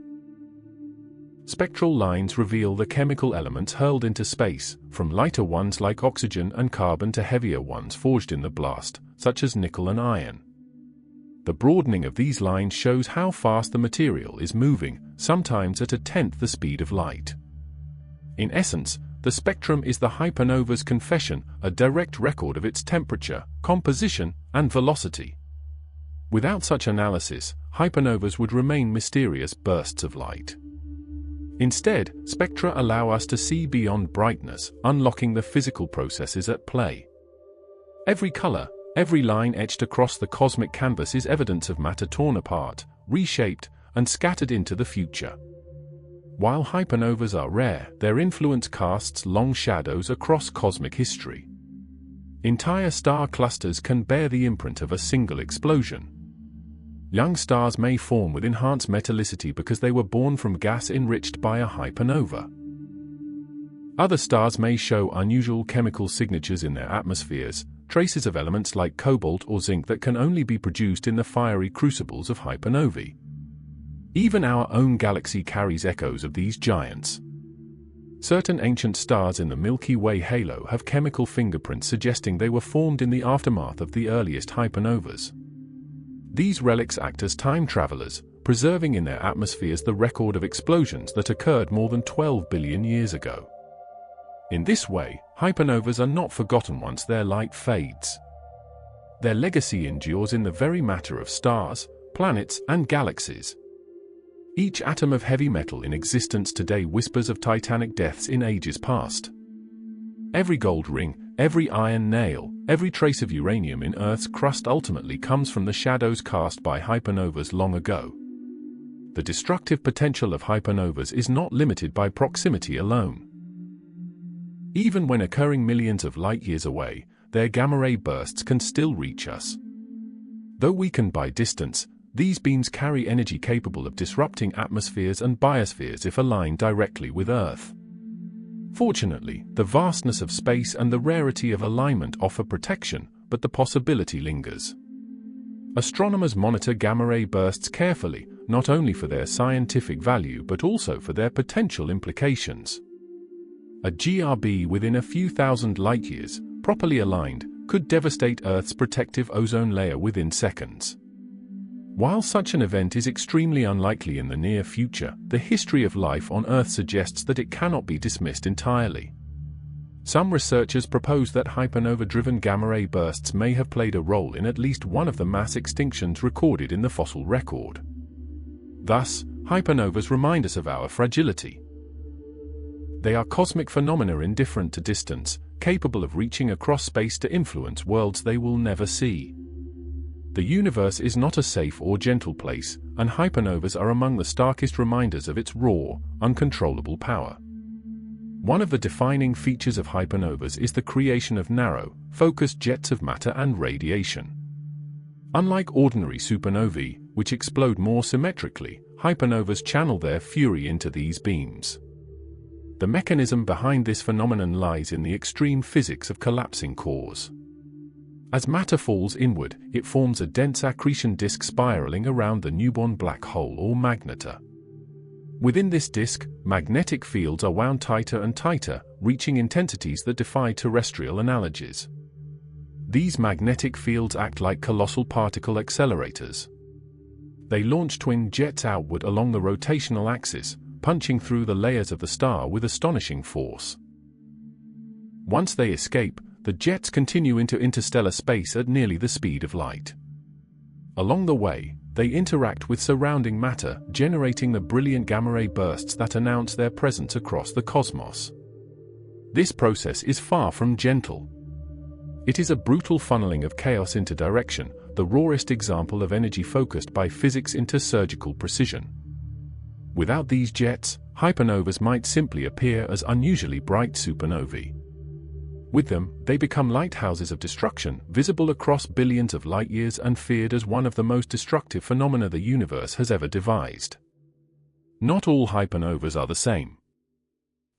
Spectral lines reveal the chemical elements hurled into space, from lighter ones like oxygen and carbon to heavier ones forged in the blast, such as nickel and iron. The broadening of these lines shows how fast the material is moving, sometimes at 1/10 the speed of light. In essence, the spectrum is the hypernova's confession, a direct record of its temperature, composition, and velocity. Without such analysis, hypernovas would remain mysterious bursts of light. Instead, spectra allow us to see beyond brightness, unlocking the physical processes at play. Every color, every line etched across the cosmic canvas is evidence of matter torn apart, reshaped, and scattered into the future. While hypernovas are rare, their influence casts long shadows across cosmic history. Entire star clusters can bear the imprint of a single explosion. Young stars may form with enhanced metallicity because they were born from gas enriched by a hypernova. Other stars may show unusual chemical signatures in their atmospheres, traces of elements like cobalt or zinc that can only be produced in the fiery crucibles of hypernovae. Even our own galaxy carries echoes of these giants. Certain ancient stars in the Milky Way halo have chemical fingerprints suggesting they were formed in the aftermath of the earliest hypernovas. These relics act as time travelers, preserving in their atmospheres the record of explosions that occurred more than 12 billion years ago. In this way, hypernovas are not forgotten once their light fades. Their legacy endures in the very matter of stars, planets, and galaxies. Each atom of heavy metal in existence today whispers of titanic deaths in ages past. Every gold ring, every iron nail, every trace of uranium in Earth's crust ultimately comes from the shadows cast by hypernovas long ago. The destructive potential of hypernovas is not limited by proximity alone. Even when occurring millions of light-years away, their gamma-ray bursts can still reach us. Though weakened by distance, these beams carry energy capable of disrupting atmospheres and biospheres if aligned directly with Earth. Fortunately, the vastness of space and the rarity of alignment offer protection, but the possibility lingers. Astronomers monitor gamma-ray bursts carefully, not only for their scientific value but also for their potential implications. A GRB within a few thousand light-years, properly aligned, could devastate Earth's protective ozone layer within seconds. While such an event is extremely unlikely in the near future, the history of life on Earth suggests that it cannot be dismissed entirely. Some researchers propose that hypernova-driven gamma-ray bursts may have played a role in at least one of the mass extinctions recorded in the fossil record. Thus, hypernovas remind us of our fragility. They are cosmic phenomena indifferent to distance, capable of reaching across space to influence worlds they will never see. The universe is not a safe or gentle place, and hypernovas are among the starkest reminders of its raw, uncontrollable power. One of the defining features of hypernovas is the creation of narrow, focused jets of matter and radiation. Unlike ordinary supernovae, which explode more symmetrically, hypernovas channel their fury into these beams. The mechanism behind this phenomenon lies in the extreme physics of collapsing cores. As matter falls inward, it forms a dense accretion disk spiraling around the newborn black hole or magnetar. Within this disk, magnetic fields are wound tighter and tighter, reaching intensities that defy terrestrial analogies. These magnetic fields act like colossal particle accelerators. They launch twin jets outward along the rotational axis, punching through the layers of the star with astonishing force. Once they escape, the jets continue into interstellar space at nearly the speed of light. Along the way, they interact with surrounding matter, generating the brilliant gamma-ray bursts that announce their presence across the cosmos. This process is far from gentle. It is a brutal funneling of chaos into direction, the rawest example of energy focused by physics into surgical precision. Without these jets, hypernovas might simply appear as unusually bright supernovae. With them, they become lighthouses of destruction, visible across billions of light-years and feared as one of the most destructive phenomena the universe has ever devised. Not all hypernovas are the same.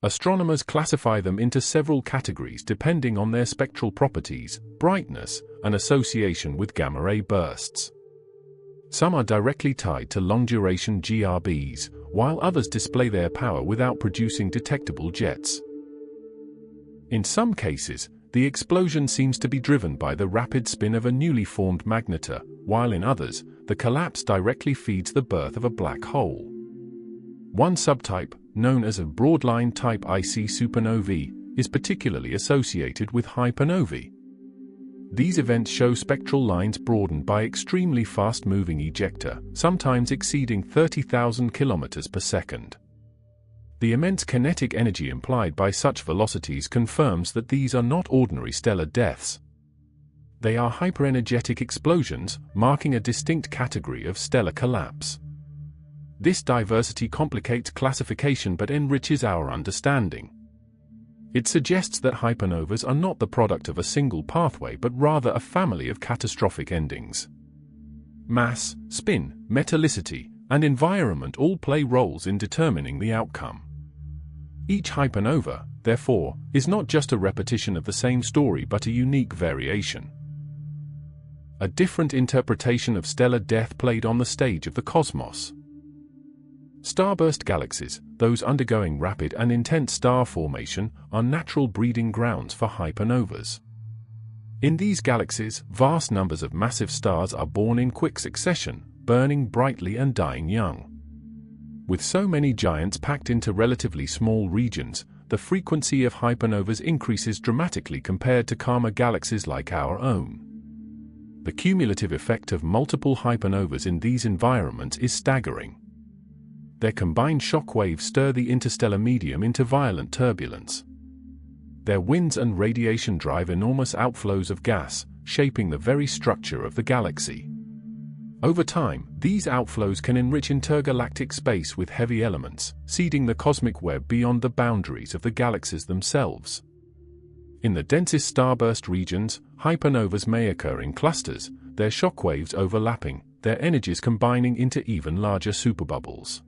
Astronomers classify them into several categories depending on their spectral properties, brightness, and association with gamma-ray bursts. Some are directly tied to long-duration GRBs, while others display their power without producing detectable jets. In some cases, the explosion seems to be driven by the rapid spin of a newly formed magnetar, while in others, the collapse directly feeds the birth of a black hole. One subtype, known as a broadline type IC supernovae, is particularly associated with hypernovae. These events show spectral lines broadened by extremely fast-moving ejecta, sometimes exceeding 30,000 km per second. The immense kinetic energy implied by such velocities confirms that these are not ordinary stellar deaths. They are hyperenergetic explosions, marking a distinct category of stellar collapse. This diversity complicates classification but enriches our understanding. It suggests that hypernovas are not the product of a single pathway but rather a family of catastrophic endings. Mass, spin, metallicity, and environment all play roles in determining the outcome. Each hypernova, therefore, is not just a repetition of the same story but a unique variation. A different interpretation of stellar death played on the stage of the cosmos. Starburst galaxies, those undergoing rapid and intense star formation, are natural breeding grounds for hypernovas. In these galaxies, vast numbers of massive stars are born in quick succession, burning brightly and dying young. With so many giants packed into relatively small regions, the frequency of hypernovas increases dramatically compared to calmer galaxies like our own. The cumulative effect of multiple hypernovas in these environments is staggering. Their combined shock waves stir the interstellar medium into violent turbulence. Their winds and radiation drive enormous outflows of gas, shaping the very structure of the galaxy. Over time, these outflows can enrich intergalactic space with heavy elements, seeding the cosmic web beyond the boundaries of the galaxies themselves. In the densest starburst regions, hypernovas may occur in clusters, their shockwaves overlapping, their energies combining into even larger superbubbles.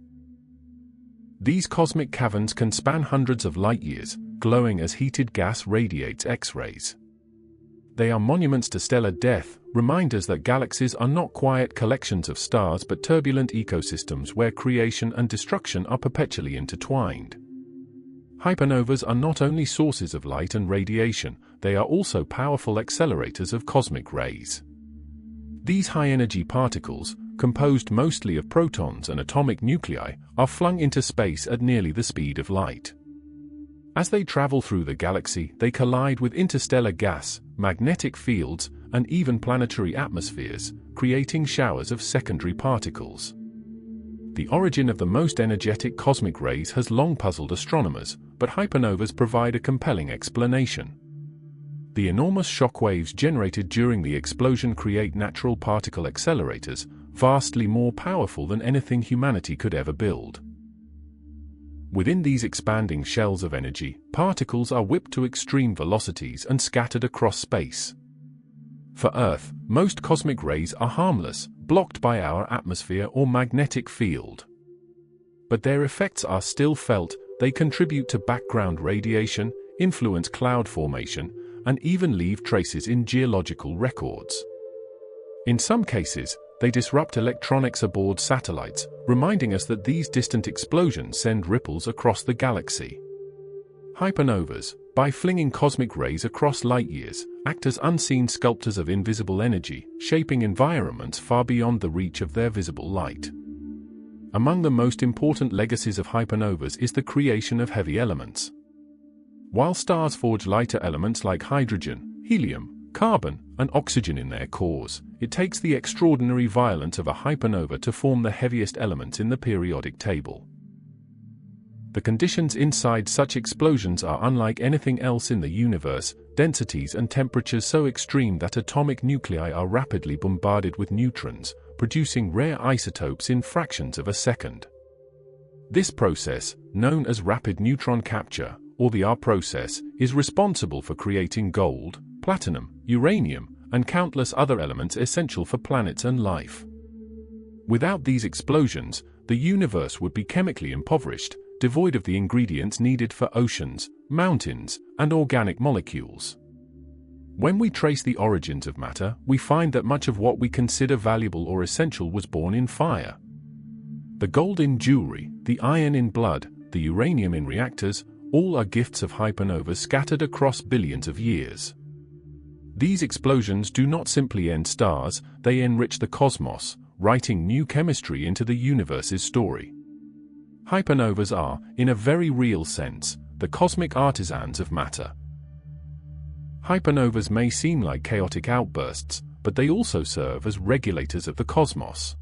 These cosmic caverns can span hundreds of light-years, glowing as heated gas radiates X-rays. They are monuments to stellar death, reminders that galaxies are not quiet collections of stars but turbulent ecosystems where creation and destruction are perpetually intertwined. Hypernovas are not only sources of light and radiation, they are also powerful accelerators of cosmic rays. These high-energy particles, composed mostly of protons and atomic nuclei, are flung into space at nearly the speed of light. As they travel through the galaxy, they collide with interstellar gas, magnetic fields, and even planetary atmospheres, creating showers of secondary particles. The origin of the most energetic cosmic rays has long puzzled astronomers, but hypernovas provide a compelling explanation. The enormous shock waves generated during the explosion create natural particle accelerators, vastly more powerful than anything humanity could ever build. Within these expanding shells of energy, particles are whipped to extreme velocities and scattered across space. For Earth, most cosmic rays are harmless, blocked by our atmosphere or magnetic field. But their effects are still felt, they contribute to background radiation, influence cloud formation, and even leave traces in geological records. In some cases, they disrupt electronics aboard satellites, reminding us that these distant explosions send ripples across the galaxy. Hypernovas, by flinging cosmic rays across light years, act as unseen sculptors of invisible energy, shaping environments far beyond the reach of their visible light. Among the most important legacies of hypernovas is the creation of heavy elements. While stars forge lighter elements like hydrogen, helium, carbon, and oxygen in their cores, it takes the extraordinary violence of a hypernova to form the heaviest elements in the periodic table. The conditions inside such explosions are unlike anything else in the universe, densities and temperatures so extreme that atomic nuclei are rapidly bombarded with neutrons, producing rare isotopes in fractions of a second. This process, known as rapid neutron capture, or the R process, is responsible for creating gold, platinum, uranium, and countless other elements essential for planets and life. Without these explosions, the universe would be chemically impoverished, devoid of the ingredients needed for oceans, mountains, and organic molecules. When we trace the origins of matter, we find that much of what we consider valuable or essential was born in fire. The gold in jewelry, the iron in blood, the uranium in reactors, all are gifts of hypernovas scattered across billions of years. These explosions do not simply end stars, they enrich the cosmos, writing new chemistry into the universe's story. Hypernovas are, in a very real sense, the cosmic artisans of matter. Hypernovas may seem like chaotic outbursts, but they also serve as regulators of the cosmos.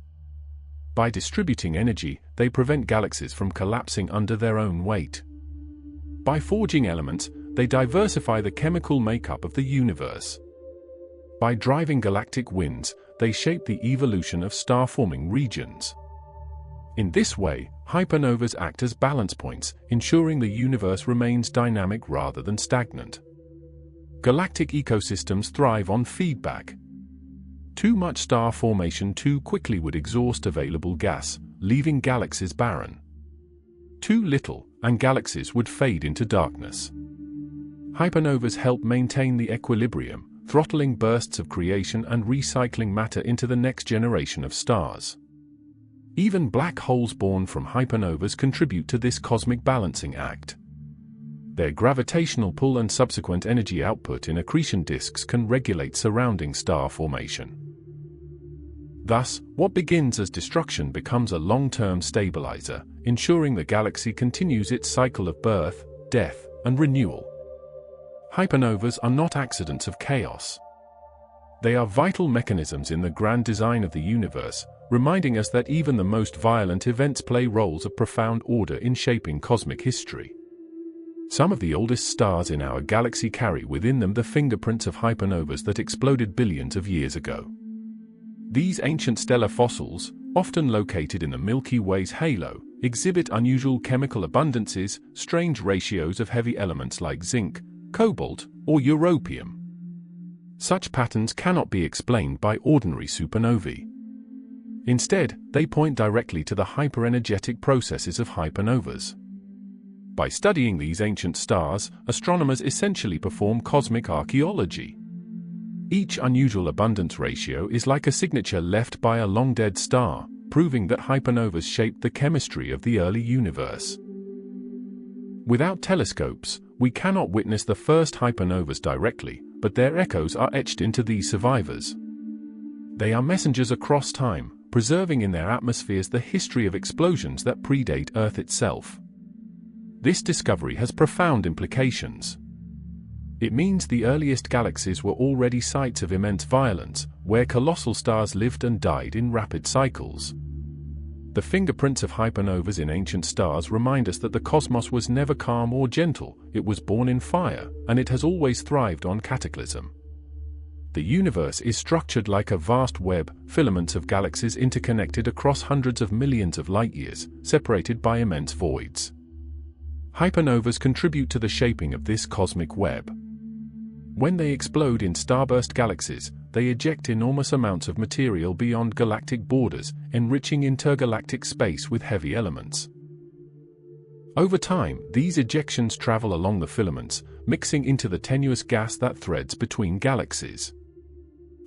By distributing energy, they prevent galaxies from collapsing under their own weight. By forging elements, they diversify the chemical makeup of the universe. By driving galactic winds, they shape the evolution of star-forming regions. In this way, hypernovas act as balance points, ensuring the universe remains dynamic rather than stagnant. Galactic ecosystems thrive on feedback. Too much star formation too quickly would exhaust available gas, leaving galaxies barren. Too little, and galaxies would fade into darkness. Hypernovas help maintain the equilibrium, throttling bursts of creation and recycling matter into the next generation of stars. Even black holes born from hypernovas contribute to this cosmic balancing act. Their gravitational pull and subsequent energy output in accretion disks can regulate surrounding star formation. Thus, what begins as destruction becomes a long-term stabilizer, ensuring the galaxy continues its cycle of birth, death, and renewal. Hypernovas are not accidents of chaos. They are vital mechanisms in the grand design of the universe, reminding us that even the most violent events play roles of profound order in shaping cosmic history. Some of the oldest stars in our galaxy carry within them the fingerprints of hypernovas that exploded billions of years ago. These ancient stellar fossils, often located in the Milky Way's halo, exhibit unusual chemical abundances, strange ratios of heavy elements like zinc, cobalt, or europium. Such patterns cannot be explained by ordinary supernovae. Instead, they point directly to the hyperenergetic processes of hypernovas. By studying these ancient stars, astronomers essentially perform cosmic archaeology. Each unusual abundance ratio is like a signature left by a long-dead star, proving that hypernovas shaped the chemistry of the early universe. Without telescopes, we cannot witness the first hypernovas directly, but their echoes are etched into these survivors. They are messengers across time, preserving in their atmospheres the history of explosions that predate Earth itself. This discovery has profound implications. It means the earliest galaxies were already sites of immense violence, where colossal stars lived and died in rapid cycles. The fingerprints of hypernovas in ancient stars remind us that the cosmos was never calm or gentle, it was born in fire, and it has always thrived on cataclysm. The universe is structured like a vast web, filaments of galaxies interconnected across hundreds of millions of light-years, separated by immense voids. Hypernovas contribute to the shaping of this cosmic web. When they explode in starburst galaxies, they eject enormous amounts of material beyond galactic borders, enriching intergalactic space with heavy elements. Over time, these ejections travel along the filaments, mixing into the tenuous gas that threads between galaxies.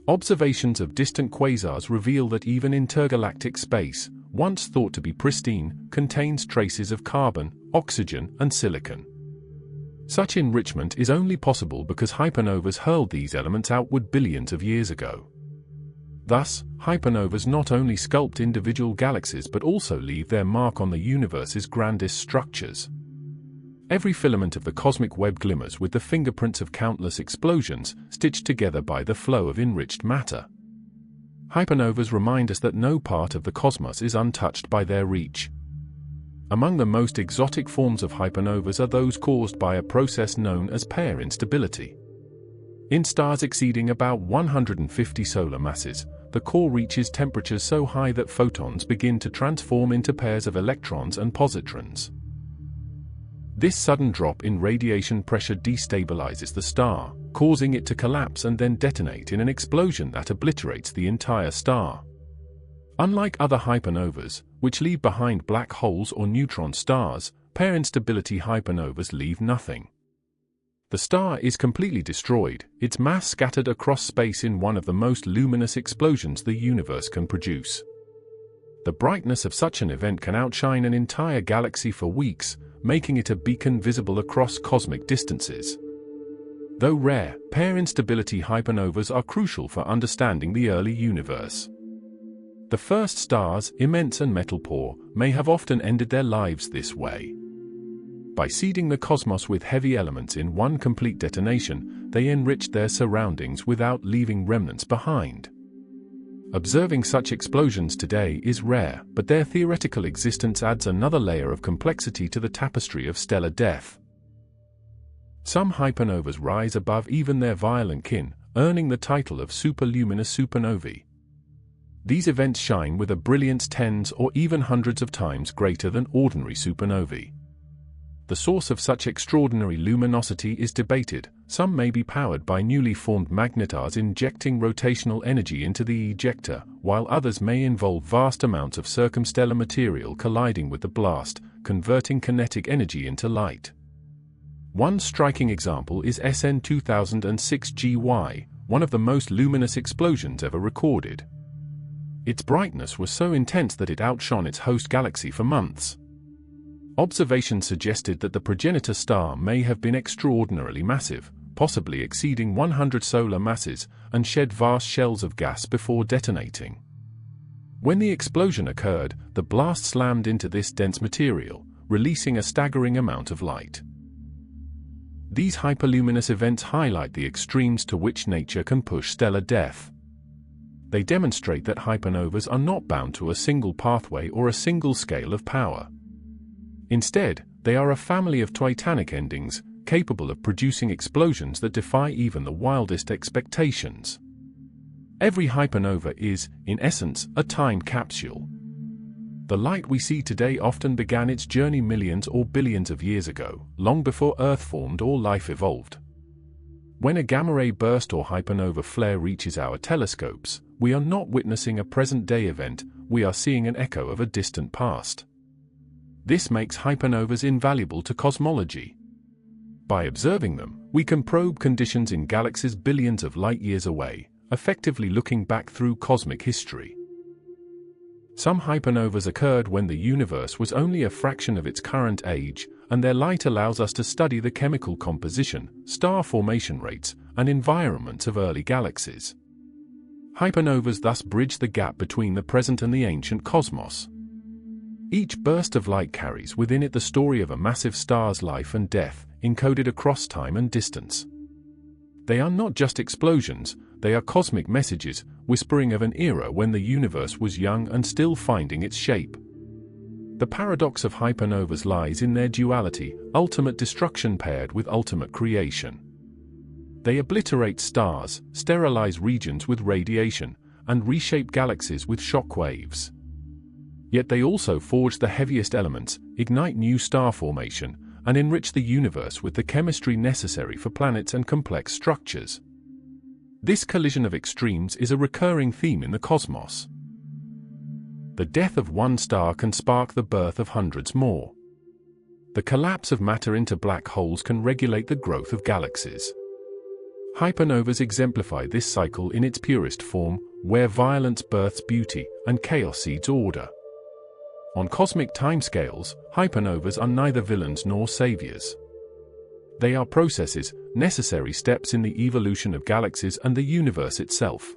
Observations of distant quasars reveal that even intergalactic space, once thought to be pristine, contains traces of carbon, oxygen, and silicon. Such enrichment is only possible because hypernovas hurled these elements outward billions of years ago. Thus, hypernovas not only sculpt individual galaxies but also leave their mark on the universe's grandest structures. Every filament of the cosmic web glimmers with the fingerprints of countless explosions, stitched together by the flow of enriched matter. Hypernovas remind us that no part of the cosmos is untouched by their reach. Among the most exotic forms of hypernovas are those caused by a process known as pair instability. In stars exceeding about 150 solar masses, the core reaches temperatures so high that photons begin to transform into pairs of electrons and positrons. This sudden drop in radiation pressure destabilizes the star, causing it to collapse and then detonate in an explosion that obliterates the entire star. Unlike other hypernovas, which leave behind black holes or neutron stars, pair instability hypernovas leave nothing. The star is completely destroyed, its mass scattered across space in one of the most luminous explosions the universe can produce. The brightness of such an event can outshine an entire galaxy for weeks, making it a beacon visible across cosmic distances. Though rare, pair instability hypernovas are crucial for understanding the early universe. The first stars, immense and metal-poor, may have often ended their lives this way. By seeding the cosmos with heavy elements in one complete detonation, they enriched their surroundings without leaving remnants behind. Observing such explosions today is rare, but their theoretical existence adds another layer of complexity to the tapestry of stellar death. Some hypernovas rise above even their violent kin, earning the title of superluminous supernovae. These events shine with a brilliance tens or even hundreds of times greater than ordinary supernovae. The source of such extraordinary luminosity is debated. Some may be powered by newly formed magnetars injecting rotational energy into the ejector, while others may involve vast amounts of circumstellar material colliding with the blast, converting kinetic energy into light. One striking example is SN 2006 GY, one of the most luminous explosions ever recorded. Its brightness was so intense that it outshone its host galaxy for months. Observations suggested that the progenitor star may have been extraordinarily massive, possibly exceeding 100 solar masses, and shed vast shells of gas before detonating. When the explosion occurred, the blast slammed into this dense material, releasing a staggering amount of light. These hyperluminous events highlight the extremes to which nature can push stellar death. They demonstrate that hypernovas are not bound to a single pathway or a single scale of power. Instead, they are a family of titanic endings, capable of producing explosions that defy even the wildest expectations. Every hypernova is, in essence, a time capsule. The light we see today often began its journey millions or billions of years ago, long before Earth formed or life evolved. When a gamma-ray burst or hypernova flare reaches our telescopes, we are not witnessing a present-day event, we are seeing an echo of a distant past. This makes hypernovas invaluable to cosmology. By observing them, we can probe conditions in galaxies billions of light-years away, effectively looking back through cosmic history. Some hypernovas occurred when the universe was only a fraction of its current age, and their light allows us to study the chemical composition, star formation rates, and environments of early galaxies. Hypernovas thus bridge the gap between the present and the ancient cosmos. Each burst of light carries within it the story of a massive star's life and death, encoded across time and distance. They are not just explosions, they are cosmic messages, whispering of an era when the universe was young and still finding its shape. The paradox of hypernovas lies in their duality, ultimate destruction paired with ultimate creation. They obliterate stars, sterilize regions with radiation, and reshape galaxies with shock waves. Yet they also forge the heaviest elements, ignite new star formation, and enrich the universe with the chemistry necessary for planets and complex structures. This collision of extremes is a recurring theme in the cosmos. The death of one star can spark the birth of hundreds more. The collapse of matter into black holes can regulate the growth of galaxies. Hypernovas exemplify this cycle in its purest form, where violence births beauty and chaos seeds order. On cosmic timescales, hypernovas are neither villains nor saviors. They are processes, necessary steps in the evolution of galaxies and the universe itself.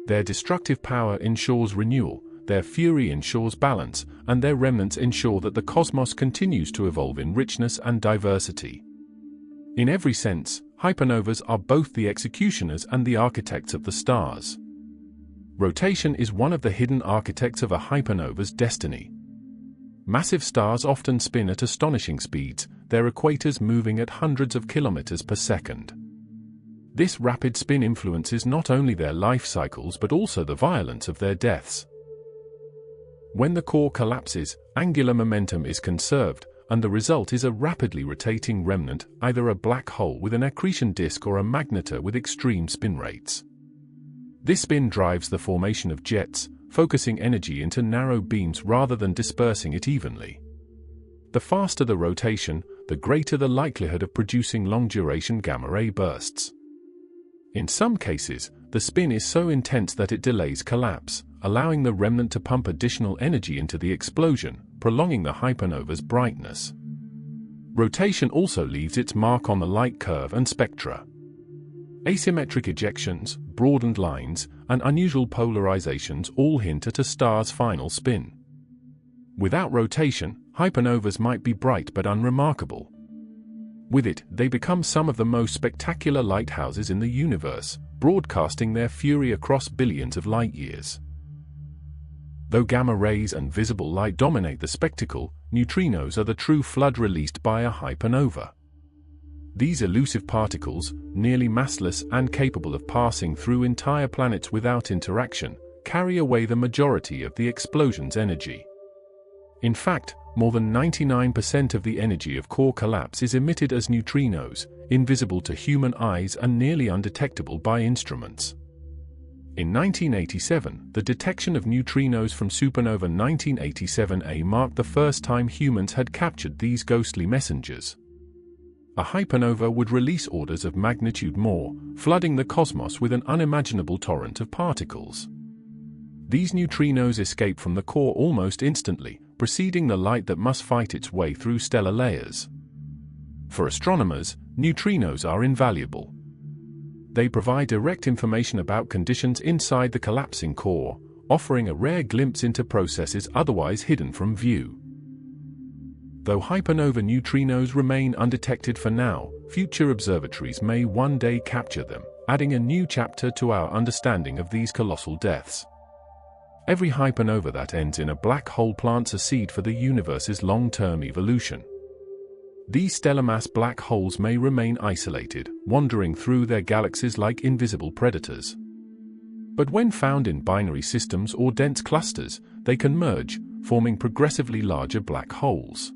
Their destructive power ensures renewal, their fury ensures balance, and their remnants ensure that the cosmos continues to evolve in richness and diversity. In every sense, hypernovas are both the executioners and the architects of the stars. Rotation is one of the hidden architects of a hypernova's destiny. Massive stars often spin at astonishing speeds, their equators moving at hundreds of kilometers per second. This rapid spin influences not only their life cycles but also the violence of their deaths. When the core collapses, angular momentum is conserved, and the result is a rapidly rotating remnant, either a black hole with an accretion disk or a magnetar with extreme spin rates. This spin drives the formation of jets, focusing energy into narrow beams rather than dispersing it evenly. The faster the rotation, the greater the likelihood of producing long-duration gamma-ray bursts. In some cases, the spin is so intense that it delays collapse, allowing the remnant to pump additional energy into the explosion, prolonging the hypernova's brightness. Rotation also leaves its mark on the light curve and spectra. Asymmetric ejections, broadened lines, and unusual polarizations all hint at a star's final spin. Without rotation, hypernovas might be bright but unremarkable. With it, they become some of the most spectacular lighthouses in the universe, broadcasting their fury across billions of light-years. Though gamma rays and visible light dominate the spectacle, neutrinos are the true flood released by a hypernova. These elusive particles, nearly massless and capable of passing through entire planets without interaction, carry away the majority of the explosion's energy. In fact, more than 99% of the energy of core collapse is emitted as neutrinos, invisible to human eyes and nearly undetectable by instruments. In 1987, the detection of neutrinos from supernova 1987A marked the first time humans had captured these ghostly messengers. A hypernova would release orders of magnitude more, flooding the cosmos with an unimaginable torrent of particles. These neutrinos escape from the core almost instantly, preceding the light that must fight its way through stellar layers. For astronomers, neutrinos are invaluable. They provide direct information about conditions inside the collapsing core, offering a rare glimpse into processes otherwise hidden from view. Though hypernova neutrinos remain undetected for now, future observatories may one day capture them, adding a new chapter to our understanding of these colossal deaths. Every hypernova that ends in a black hole plants a seed for the universe's long-term evolution. These stellar mass black holes may remain isolated, wandering through their galaxies like invisible predators. But when found in binary systems or dense clusters, they can merge, forming progressively larger black holes.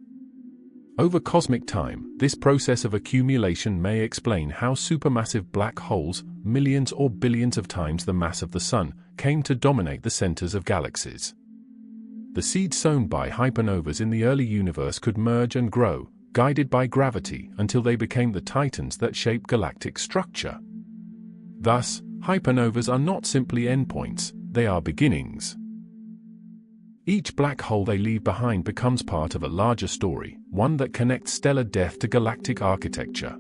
Over cosmic time, this process of accumulation may explain how supermassive black holes, millions or billions of times the mass of the Sun, came to dominate the centers of galaxies. The seeds sown by hypernovas in the early universe could merge and grow, guided by gravity, until they became the titans that shape galactic structure. Thus, hypernovas are not simply endpoints, they are beginnings. Each black hole they leave behind becomes part of a larger story, one that connects stellar death to galactic architecture.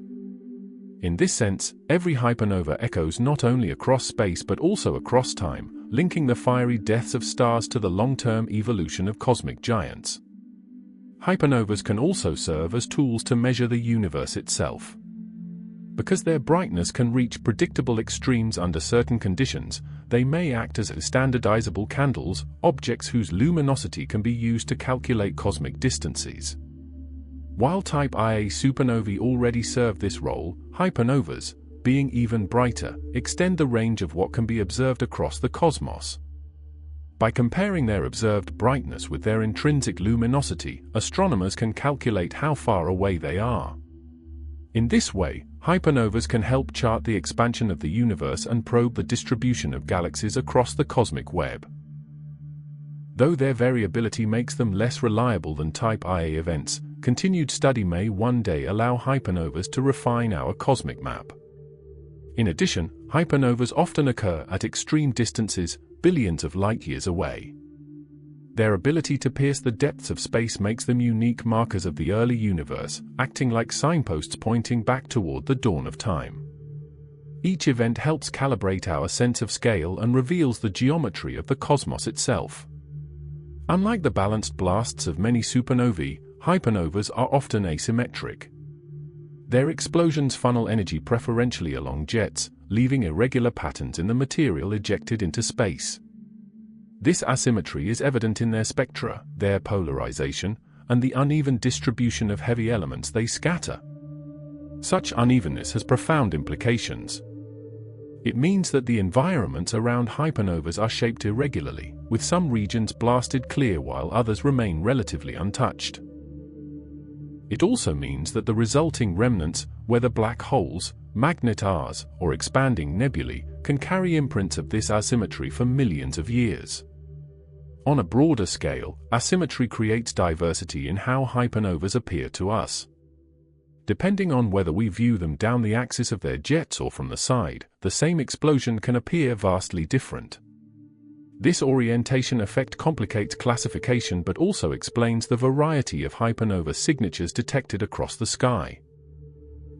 In this sense, every hypernova echoes not only across space but also across time, linking the fiery deaths of stars to the long-term evolution of cosmic giants. Hypernovas can also serve as tools to measure the universe itself. Because their brightness can reach predictable extremes under certain conditions, they may act as standardizable candles, objects whose luminosity can be used to calculate cosmic distances. While Type Ia supernovae already serve this role, hypernovas, being even brighter, extend the range of what can be observed across the cosmos. By comparing their observed brightness with their intrinsic luminosity, astronomers can calculate how far away they are. In this way, hypernovas can help chart the expansion of the universe and probe the distribution of galaxies across the cosmic web. Though their variability makes them less reliable than Type Ia events, continued study may one day allow hypernovas to refine our cosmic map. In addition, hypernovas often occur at extreme distances, billions of light-years away. Their ability to pierce the depths of space makes them unique markers of the early universe, acting like signposts pointing back toward the dawn of time. Each event helps calibrate our sense of scale and reveals the geometry of the cosmos itself. Unlike the balanced blasts of many supernovae, hypernovas are often asymmetric. Their explosions funnel energy preferentially along jets, leaving irregular patterns in the material ejected into space. This asymmetry is evident in their spectra, their polarization, and the uneven distribution of heavy elements they scatter. Such unevenness has profound implications. It means that the environments around hypernovas are shaped irregularly, with some regions blasted clear while others remain relatively untouched. It also means that the resulting remnants, whether black holes, magnetars, or expanding nebulae, can carry imprints of this asymmetry for millions of years. On a broader scale, asymmetry creates diversity in how hypernovas appear to us. Depending on whether we view them down the axis of their jets or from the side, the same explosion can appear vastly different. This orientation effect complicates classification but also explains the variety of hypernova signatures detected across the sky.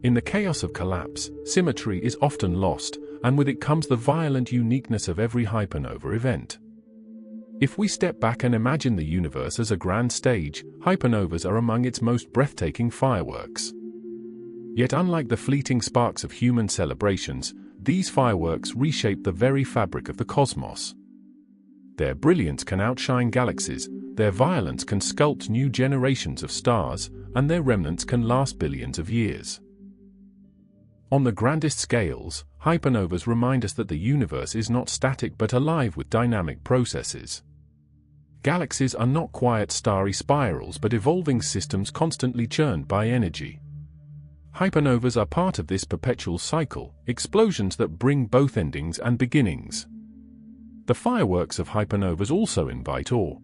In the chaos of collapse, symmetry is often lost, and with it comes the violent uniqueness of every hypernova event. If we step back and imagine the universe as a grand stage, hypernovas are among its most breathtaking fireworks. Yet unlike the fleeting sparks of human celebrations, these fireworks reshape the very fabric of the cosmos. Their brilliance can outshine galaxies, their violence can sculpt new generations of stars, and their remnants can last billions of years. On the grandest scales, hypernovas remind us that the universe is not static but alive with dynamic processes. Galaxies are not quiet starry spirals but evolving systems constantly churned by energy. Hypernovas are part of this perpetual cycle, explosions that bring both endings and beginnings. The fireworks of hypernovas also invite awe.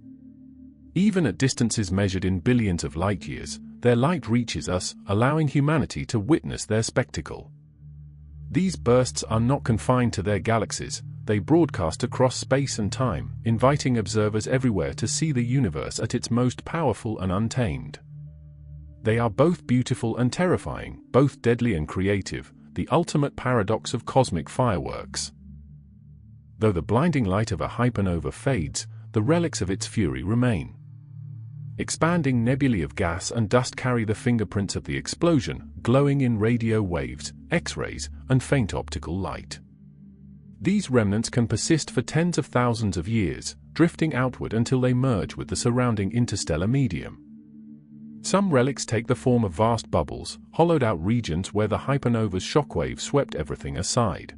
Even at distances measured in billions of light-years, their light reaches us, allowing humanity to witness their spectacle. These bursts are not confined to their galaxies, they broadcast across space and time, inviting observers everywhere to see the universe at its most powerful and untamed. They are both beautiful and terrifying, both deadly and creative, the ultimate paradox of cosmic fireworks. Though the blinding light of a hypernova fades, the relics of its fury remain. Expanding nebulae of gas and dust carry the fingerprints of the explosion, glowing in radio waves, X-rays, and faint optical light. These remnants can persist for tens of thousands of years, drifting outward until they merge with the surrounding interstellar medium. Some relics take the form of vast bubbles, hollowed-out regions where the hypernova's shockwave swept everything aside.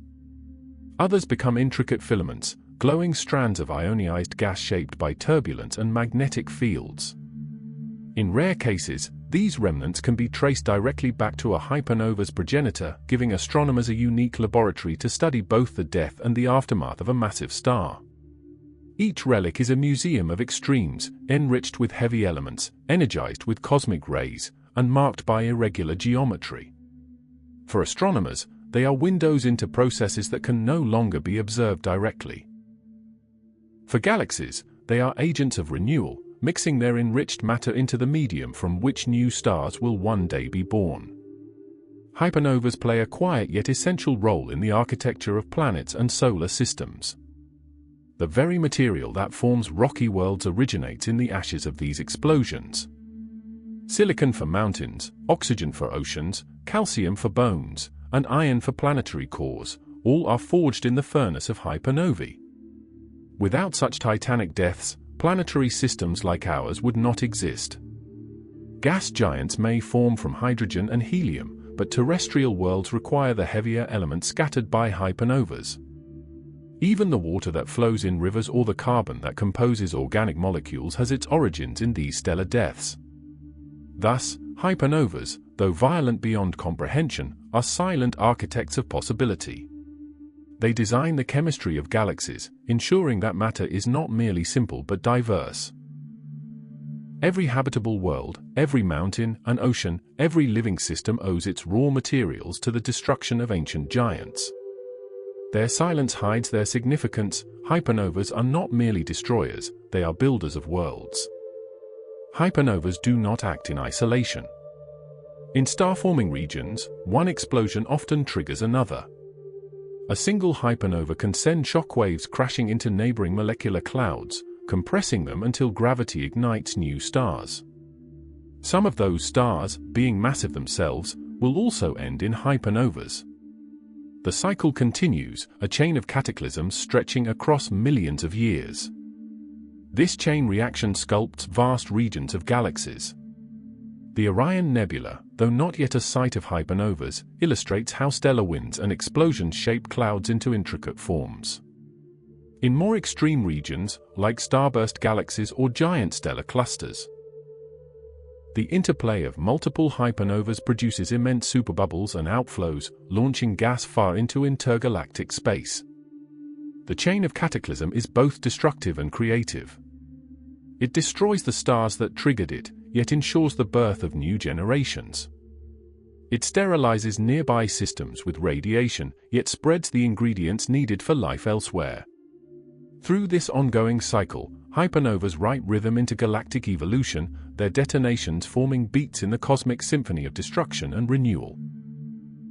Others become intricate filaments, glowing strands of ionized gas shaped by turbulence and magnetic fields. In rare cases, these remnants can be traced directly back to a hypernova's progenitor, giving astronomers a unique laboratory to study both the death and the aftermath of a massive star. Each relic is a museum of extremes, enriched with heavy elements, energized with cosmic rays, and marked by irregular geometry. For astronomers, they are windows into processes that can no longer be observed directly. For galaxies, they are agents of renewal, mixing their enriched matter into the medium from which new stars will one day be born. Hypernovas play a quiet yet essential role in the architecture of planets and solar systems. The very material that forms rocky worlds originates in the ashes of these explosions. Silicon for mountains, oxygen for oceans, calcium for bones, and iron for planetary cores, all are forged in the furnace of hypernovae. Without such titanic deaths, planetary systems like ours would not exist. Gas giants may form from hydrogen and helium, but terrestrial worlds require the heavier elements scattered by hypernovas. Even the water that flows in rivers or the carbon that composes organic molecules has its origins in these stellar deaths. Thus, hypernovas, though violent beyond comprehension, are silent architects of possibility. They design the chemistry of galaxies, ensuring that matter is not merely simple but diverse. Every habitable world, every mountain and ocean, every living system owes its raw materials to the destruction of ancient giants. Their silence hides their significance. Hypernovas are not merely destroyers, they are builders of worlds. Hypernovas do not act in isolation. In star-forming regions, one explosion often triggers another. A single hypernova can send shock waves crashing into neighboring molecular clouds, compressing them until gravity ignites new stars. Some of those stars, being massive themselves, will also end in hypernovas. The cycle continues, a chain of cataclysms stretching across millions of years. This chain reaction sculpts vast regions of galaxies. The Orion Nebula, though not yet a site of hypernovas, illustrates how stellar winds and explosions shape clouds into intricate forms. In more extreme regions, like starburst galaxies or giant stellar clusters, the interplay of multiple hypernovas produces immense superbubbles and outflows, launching gas far into intergalactic space. The chain of cataclysm is both destructive and creative. It destroys the stars that triggered it, yet ensures the birth of new generations. It sterilizes nearby systems with radiation, yet spreads the ingredients needed for life elsewhere. Through this ongoing cycle, hypernovas write rhythm into galactic evolution, their detonations forming beats in the cosmic symphony of destruction and renewal.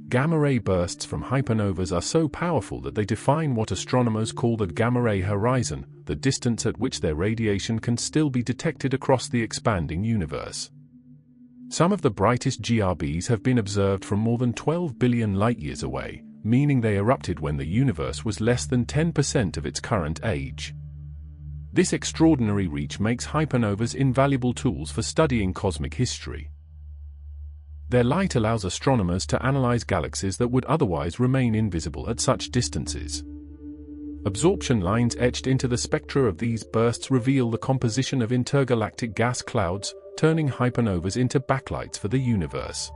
Gamma-ray bursts from hypernovas are so powerful that they define what astronomers call the gamma-ray horizon, the distance at which their radiation can still be detected across the expanding universe. Some of the brightest GRBs have been observed from more than 12 billion light-years away, meaning they erupted when the universe was less than 10% of its current age. This extraordinary reach makes hypernovas invaluable tools for studying cosmic history. Their light allows astronomers to analyze galaxies that would otherwise remain invisible at such distances. Absorption lines etched into the spectra of these bursts reveal the composition of intergalactic gas clouds, turning hypernovas into backlights for the universe.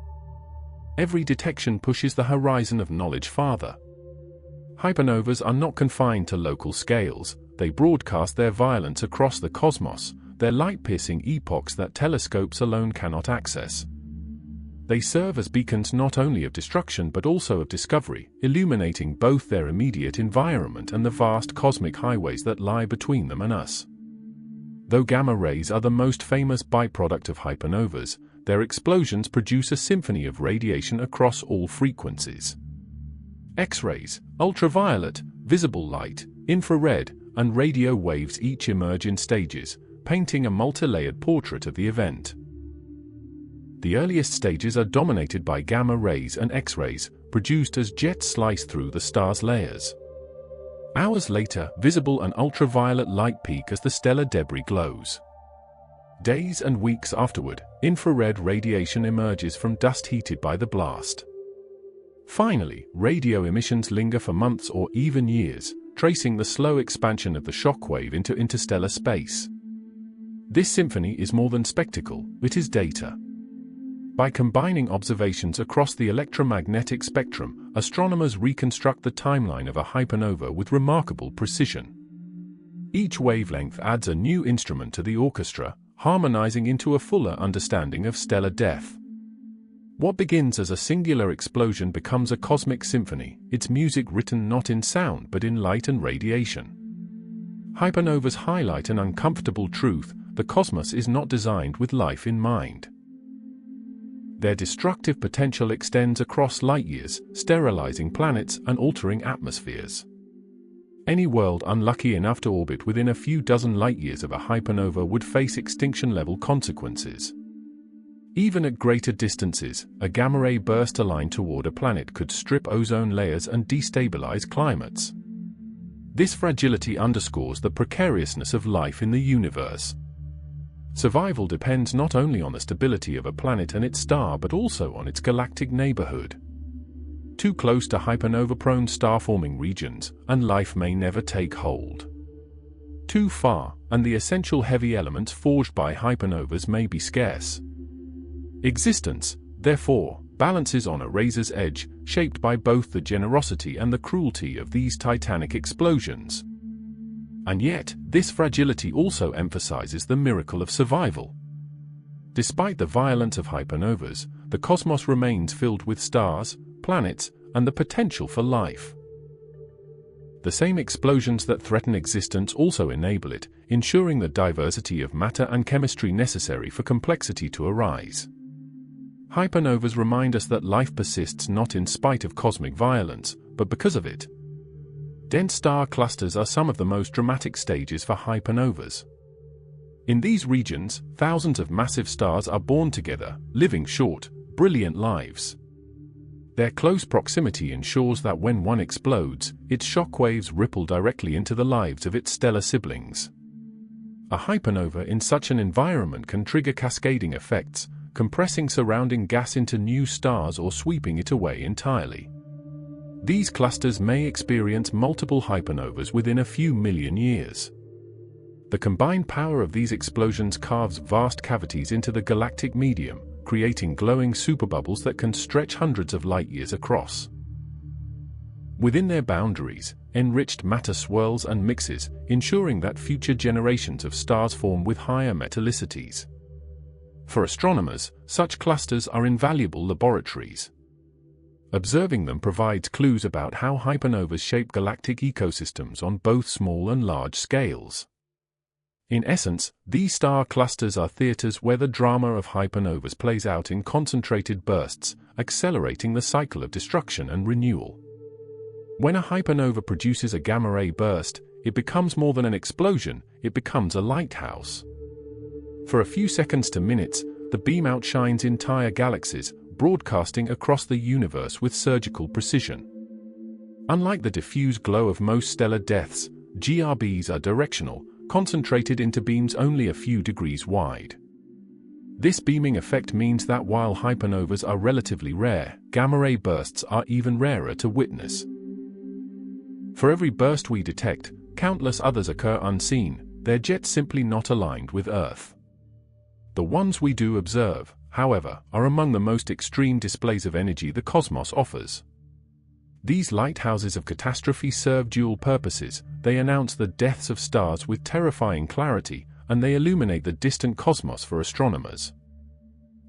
Every detection pushes the horizon of knowledge farther. Hypernovas are not confined to local scales, they broadcast their violence across the cosmos, their light-piercing epochs that telescopes alone cannot access. They serve as beacons not only of destruction but also of discovery, illuminating both their immediate environment and the vast cosmic highways that lie between them and us. Though gamma rays are the most famous byproduct of hypernovas, their explosions produce a symphony of radiation across all frequencies. X-rays, ultraviolet, visible light, infrared, and radio waves each emerge in stages, painting a multi-layered portrait of the event. The earliest stages are dominated by gamma rays and X-rays, produced as jets slice through the star's layers. Hours later, visible and ultraviolet light peak as the stellar debris glows. Days and weeks afterward, infrared radiation emerges from dust heated by the blast. Finally, radio emissions linger for months or even years, tracing the slow expansion of the shockwave into interstellar space. This symphony is more than spectacle, it is data. By combining observations across the electromagnetic spectrum, astronomers reconstruct the timeline of a hypernova with remarkable precision. Each wavelength adds a new instrument to the orchestra, harmonizing into a fuller understanding of stellar death. What begins as a singular explosion becomes a cosmic symphony, its music written not in sound but in light and radiation. Hypernovas highlight an uncomfortable truth: the cosmos is not designed with life in mind. Their destructive potential extends across light-years, sterilizing planets and altering atmospheres. Any world unlucky enough to orbit within a few dozen light-years of a hypernova would face extinction-level consequences. Even at greater distances, a gamma-ray burst aligned toward a planet could strip ozone layers and destabilize climates. This fragility underscores the precariousness of life in the universe. Survival depends not only on the stability of a planet and its star but also on its galactic neighborhood. Too close to hypernova-prone star-forming regions, and life may never take hold. Too far, and the essential heavy elements forged by hypernovas may be scarce. Existence, therefore, balances on a razor's edge, shaped by both the generosity and the cruelty of these titanic explosions. And yet, this fragility also emphasizes the miracle of survival. Despite the violence of hypernovas, the cosmos remains filled with stars, planets, and the potential for life. The same explosions that threaten existence also enable it, ensuring the diversity of matter and chemistry necessary for complexity to arise. Hypernovas remind us that life persists not in spite of cosmic violence, but because of it. Dense star clusters are some of the most dramatic stages for hypernovas. In these regions, thousands of massive stars are born together, living short, brilliant lives. Their close proximity ensures that when one explodes, its shockwaves ripple directly into the lives of its stellar siblings. A hypernova in such an environment can trigger cascading effects, compressing surrounding gas into new stars or sweeping it away entirely. These clusters may experience multiple hypernovas within a few million years. The combined power of these explosions carves vast cavities into the galactic medium, creating glowing superbubbles that can stretch hundreds of light-years across. Within their boundaries, enriched matter swirls and mixes, ensuring that future generations of stars form with higher metallicities. For astronomers, such clusters are invaluable laboratories. Observing them provides clues about how hypernovas shape galactic ecosystems on both small and large scales. In essence, these star clusters are theaters where the drama of hypernovas plays out in concentrated bursts, accelerating the cycle of destruction and renewal. When a hypernova produces a gamma-ray burst, it becomes more than an explosion, it becomes a lighthouse. For a few seconds to minutes, the beam outshines entire galaxies, broadcasting across the universe with surgical precision. Unlike the diffuse glow of most stellar deaths, GRBs are directional, concentrated into beams only a few degrees wide. This beaming effect means that while hypernovas are relatively rare, gamma-ray bursts are even rarer to witness. For every burst we detect, countless others occur unseen, their jets simply not aligned with Earth. The ones we do observe, however, are among the most extreme displays of energy the cosmos offers. These lighthouses of catastrophe serve dual purposes. They announce the deaths of stars with terrifying clarity, and they illuminate the distant cosmos for astronomers.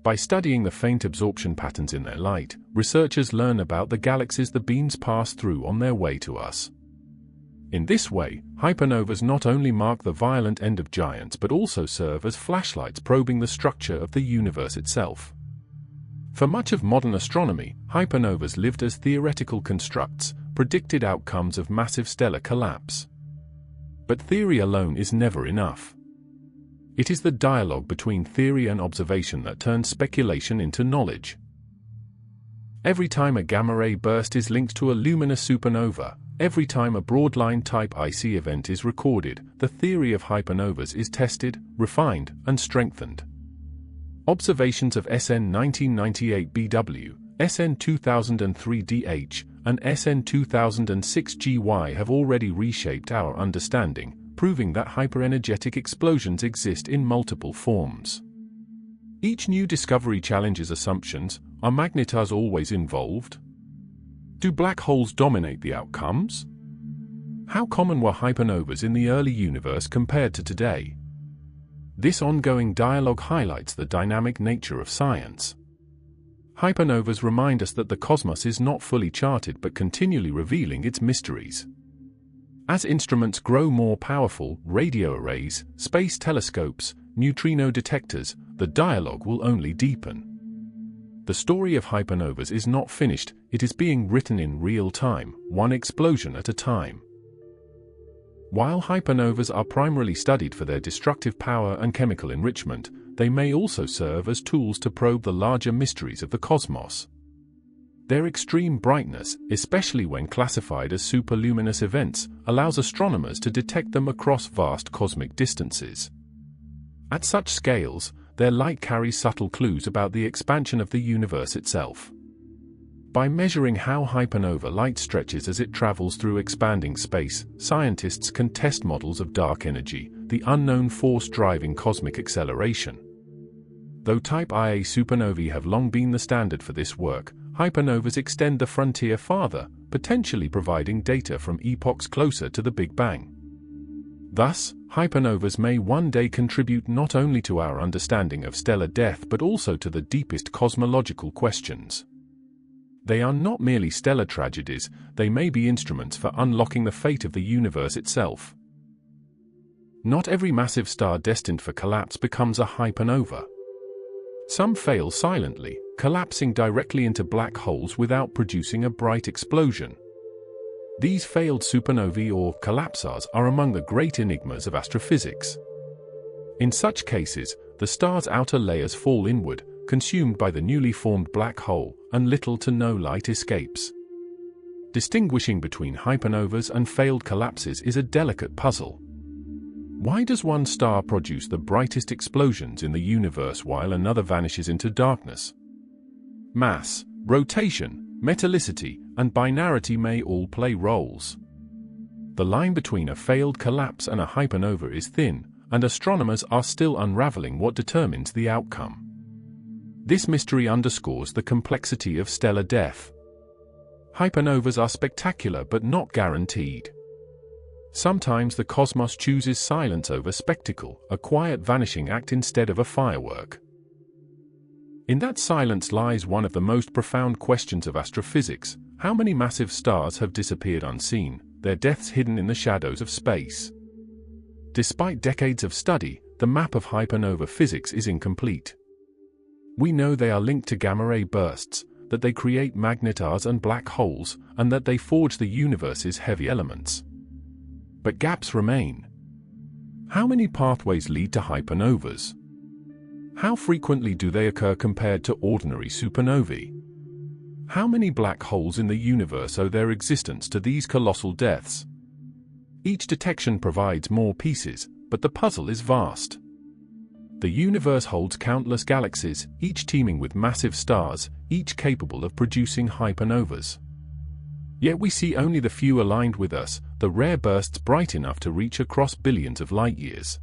By studying the faint absorption patterns in their light, researchers learn about the galaxies the beams pass through on their way to us. In this way, hypernovas not only mark the violent end of giants but also serve as flashlights probing the structure of the universe itself. For much of modern astronomy, hypernovas lived as theoretical constructs, predicted outcomes of massive stellar collapse. But theory alone is never enough. It is the dialogue between theory and observation that turns speculation into knowledge. Every time a gamma-ray burst is linked to a luminous supernova, every time a broadline type IC event is recorded, the theory of hypernovas is tested, refined, and strengthened. Observations of SN 1998 BW, SN 2003 DH, and SN 2006 GY have already reshaped our understanding, proving that hyperenergetic explosions exist in multiple forms. Each new discovery challenges assumptions. Are magnetars always involved? Do black holes dominate the outcomes? How common were hypernovas in the early universe compared to today? This ongoing dialogue highlights the dynamic nature of science. Hypernovas remind us that the cosmos is not fully charted but continually revealing its mysteries. As instruments grow more powerful, radio arrays, space telescopes, neutrino detectors, the dialogue will only deepen. The story of hypernovas is not finished, it is being written in real time, one explosion at a time. While hypernovas are primarily studied for their destructive power and chemical enrichment, they may also serve as tools to probe the larger mysteries of the cosmos. Their extreme brightness, especially when classified as superluminous events, allows astronomers to detect them across vast cosmic distances. At such scales, their light carries subtle clues about the expansion of the universe itself. By measuring how hypernova light stretches as it travels through expanding space, scientists can test models of dark energy, the unknown force driving cosmic acceleration. Though Type Ia supernovae have long been the standard for this work, hypernovas extend the frontier farther, potentially providing data from epochs closer to the Big Bang. Thus, hypernovas may one day contribute not only to our understanding of stellar death but also to the deepest cosmological questions. They are not merely stellar tragedies, they may be instruments for unlocking the fate of the universe itself. Not every massive star destined for collapse becomes a hypernova. Some fail silently, collapsing directly into black holes without producing a bright explosion. These failed supernovae or collapsars are among the great enigmas of astrophysics. In such cases, the star's outer layers fall inward, consumed by the newly formed black hole, and little to no light escapes. Distinguishing between hypernovas and failed collapses is a delicate puzzle. Why does one star produce the brightest explosions in the universe while another vanishes into darkness? Mass, rotation, metallicity, and binarity may all play roles. The line between a failed collapse and a hypernova is thin, and astronomers are still unraveling what determines the outcome. This mystery underscores the complexity of stellar death. Hypernovas are spectacular but not guaranteed. Sometimes the cosmos chooses silence over spectacle, a quiet vanishing act instead of a firework. In that silence lies one of the most profound questions of astrophysics: how many massive stars have disappeared unseen, their deaths hidden in the shadows of space? Despite decades of study, the map of hypernova physics is incomplete. We know they are linked to gamma-ray bursts, that they create magnetars and black holes, and that they forge the universe's heavy elements. But gaps remain. How many pathways lead to hypernovas? How frequently do they occur compared to ordinary supernovae? How many black holes in the universe owe their existence to these colossal deaths? Each detection provides more pieces, but the puzzle is vast. The universe holds countless galaxies, each teeming with massive stars, each capable of producing hypernovas. Yet we see only the few aligned with us, the rare bursts bright enough to reach across billions of light-years.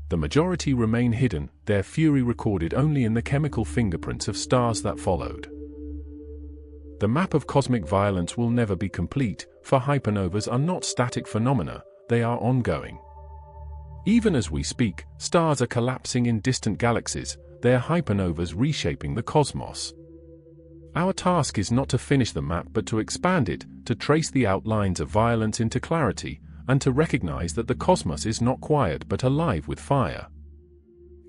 The majority remain hidden, their fury recorded only in the chemical fingerprints of stars that followed. The map of cosmic violence will never be complete, for hypernovas are not static phenomena, they are ongoing. Even as we speak, stars are collapsing in distant galaxies, their hypernovas reshaping the cosmos. Our task is not to finish the map but to expand it, to trace the outlines of violence into clarity, and to recognize that the cosmos is not quiet but alive with fire.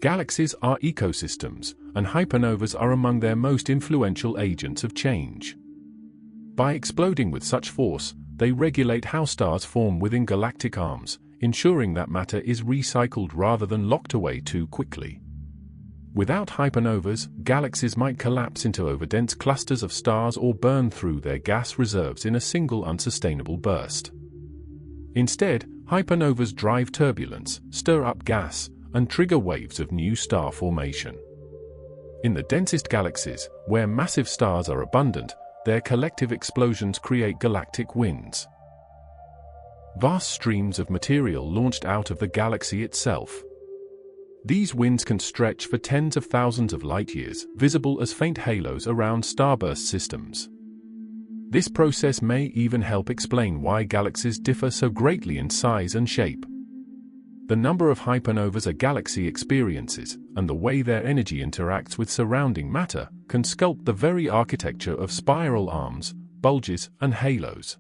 Galaxies are ecosystems, and hypernovas are among their most influential agents of change. By exploding with such force, they regulate how stars form within galactic arms, ensuring that matter is recycled rather than locked away too quickly. Without hypernovas, galaxies might collapse into overdense clusters of stars or burn through their gas reserves in a single unsustainable burst. Instead, hypernovas drive turbulence, stir up gas, and trigger waves of new star formation. In the densest galaxies, where massive stars are abundant, their collective explosions create galactic winds. Vast streams of material launched out of the galaxy itself. These winds can stretch for tens of thousands of light-years, visible as faint halos around starburst systems. This process may even help explain why galaxies differ so greatly in size and shape. The number of hypernovas a galaxy experiences, and the way their energy interacts with surrounding matter, can sculpt the very architecture of spiral arms, bulges, and halos.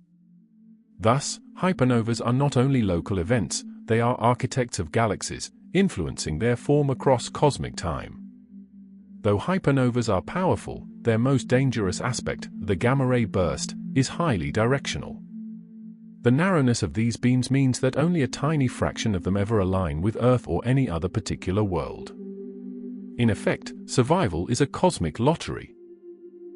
Thus, hypernovas are not only local events, they are architects of galaxies, influencing their form across cosmic time. Though hypernovas are powerful, their most dangerous aspect, the gamma-ray burst, is highly directional. The narrowness of these beams means that only a tiny fraction of them ever align with Earth or any other particular world. In effect, survival is a cosmic lottery.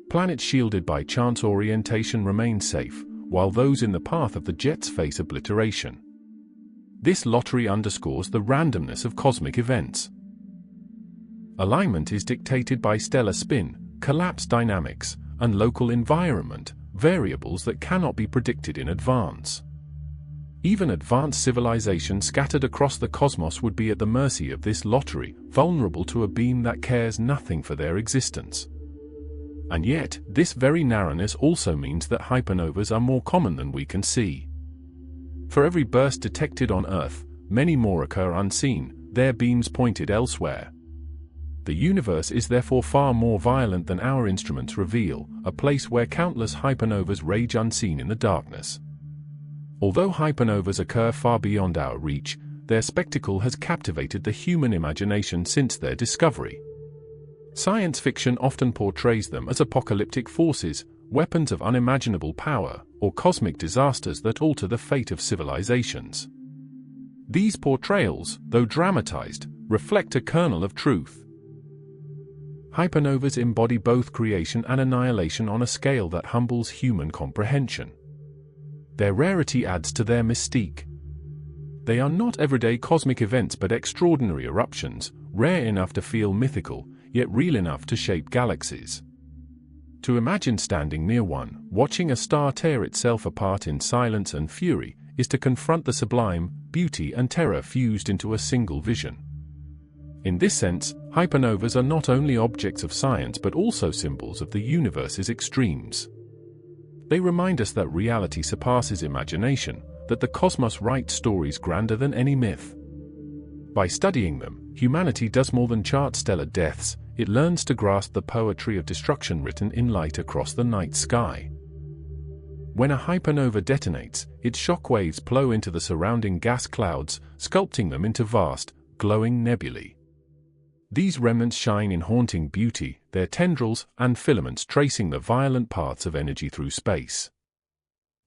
Planets shielded by chance orientation remain safe, while those in the path of the jets face obliteration. This lottery underscores the randomness of cosmic events. Alignment is dictated by stellar spin, collapse dynamics, and local environment, variables that cannot be predicted in advance. Even advanced civilizations scattered across the cosmos would be at the mercy of this lottery, vulnerable to a beam that cares nothing for their existence. And yet, this very narrowness also means that hypernovas are more common than we can see. For every burst detected on Earth, many more occur unseen, their beams pointed elsewhere. The universe is therefore far more violent than our instruments reveal, a place where countless hypernovas rage unseen in the darkness. Although hypernovas occur far beyond our reach, their spectacle has captivated the human imagination since their discovery. Science fiction often portrays them as apocalyptic forces, weapons of unimaginable power, or cosmic disasters that alter the fate of civilizations. These portrayals, though dramatized, reflect a kernel of truth. Hypernovas embody both creation and annihilation on a scale that humbles human comprehension. Their rarity adds to their mystique. They are not everyday cosmic events but extraordinary eruptions, rare enough to feel mythical, yet real enough to shape galaxies. To imagine standing near one, watching a star tear itself apart in silence and fury, is to confront the sublime, beauty and terror fused into a single vision. In this sense, hypernovas are not only objects of science but also symbols of the universe's extremes. They remind us that reality surpasses imagination, that the cosmos writes stories grander than any myth. By studying them, humanity does more than chart stellar deaths, it learns to grasp the poetry of destruction written in light across the night sky. When a hypernova detonates, its shock waves plow into the surrounding gas clouds, sculpting them into vast, glowing nebulae. These remnants shine in haunting beauty, their tendrils and filaments tracing the violent paths of energy through space.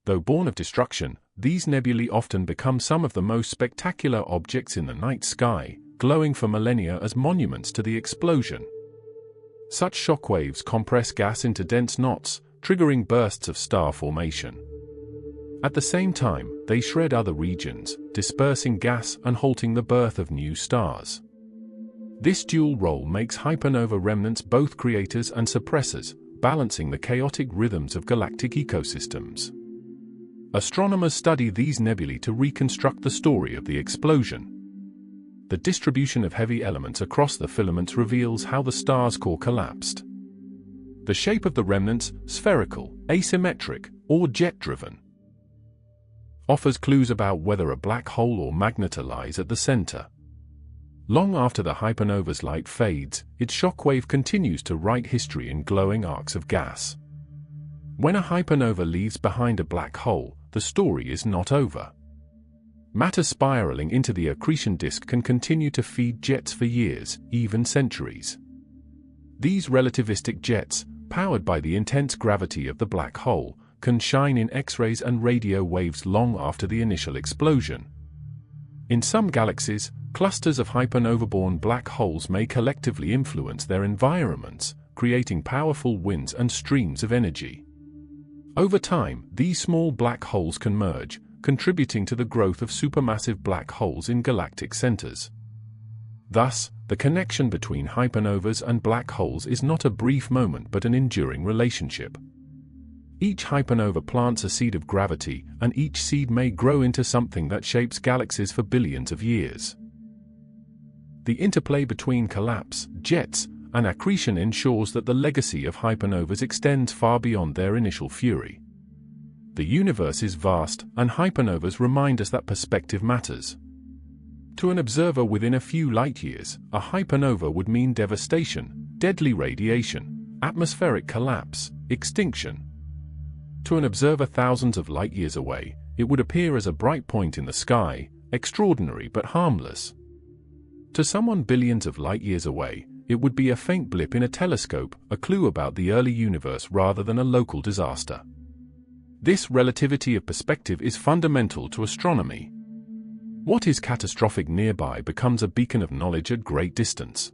Though born of destruction, these nebulae often become some of the most spectacular objects in the night sky, glowing for millennia as monuments to the explosion. Such shockwaves compress gas into dense knots, triggering bursts of star formation. At the same time, they shred other regions, dispersing gas and halting the birth of new stars. This dual role makes hypernova remnants both creators and suppressors, balancing the chaotic rhythms of galactic ecosystems. Astronomers study these nebulae to reconstruct the story of the explosion. The distribution of heavy elements across the filaments reveals how the star's core collapsed. The shape of the remnants, spherical, asymmetric, or jet-driven, offers clues about whether a black hole or magnetar lies at the center. Long after the hypernova's light fades, its shockwave continues to write history in glowing arcs of gas. When a hypernova leaves behind a black hole, the story is not over. Matter spiraling into the accretion disk can continue to feed jets for years, even centuries. These relativistic jets, powered by the intense gravity of the black hole, can shine in X-rays and radio waves long after the initial explosion. In some galaxies, clusters of hypernova-born black holes may collectively influence their environments, creating powerful winds and streams of energy. Over time, these small black holes can merge, contributing to the growth of supermassive black holes in galactic centers. Thus, the connection between hypernovas and black holes is not a brief moment but an enduring relationship. Each hypernova plants a seed of gravity, and each seed may grow into something that shapes galaxies for billions of years. The interplay between collapse, jets, and accretion ensures that the legacy of hypernovas extends far beyond their initial fury. The universe is vast, and hypernovas remind us that perspective matters. To an observer within a few light-years, a hypernova would mean devastation, deadly radiation, atmospheric collapse, extinction. To an observer thousands of light-years away, it would appear as a bright point in the sky, extraordinary but harmless. To someone billions of light-years away, it would be a faint blip in a telescope, a clue about the early universe rather than a local disaster. This relativity of perspective is fundamental to astronomy. What is catastrophic nearby becomes a beacon of knowledge at great distance.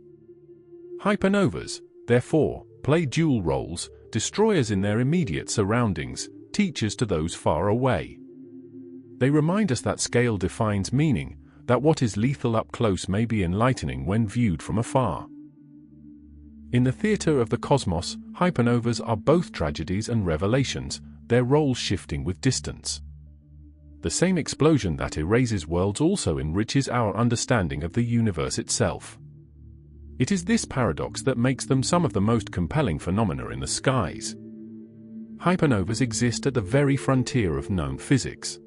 Hypernovas, therefore, play dual roles: destroyers in their immediate surroundings, teachers to those far away. They remind us that scale defines meaning, that what is lethal up close may be enlightening when viewed from afar. In the theater of the cosmos, hypernovas are both tragedies and revelations, their roles shifting with distance. The same explosion that erases worlds also enriches our understanding of the universe itself. It is this paradox that makes them some of the most compelling phenomena in the skies. Hypernovas exist at the very frontier of known physics.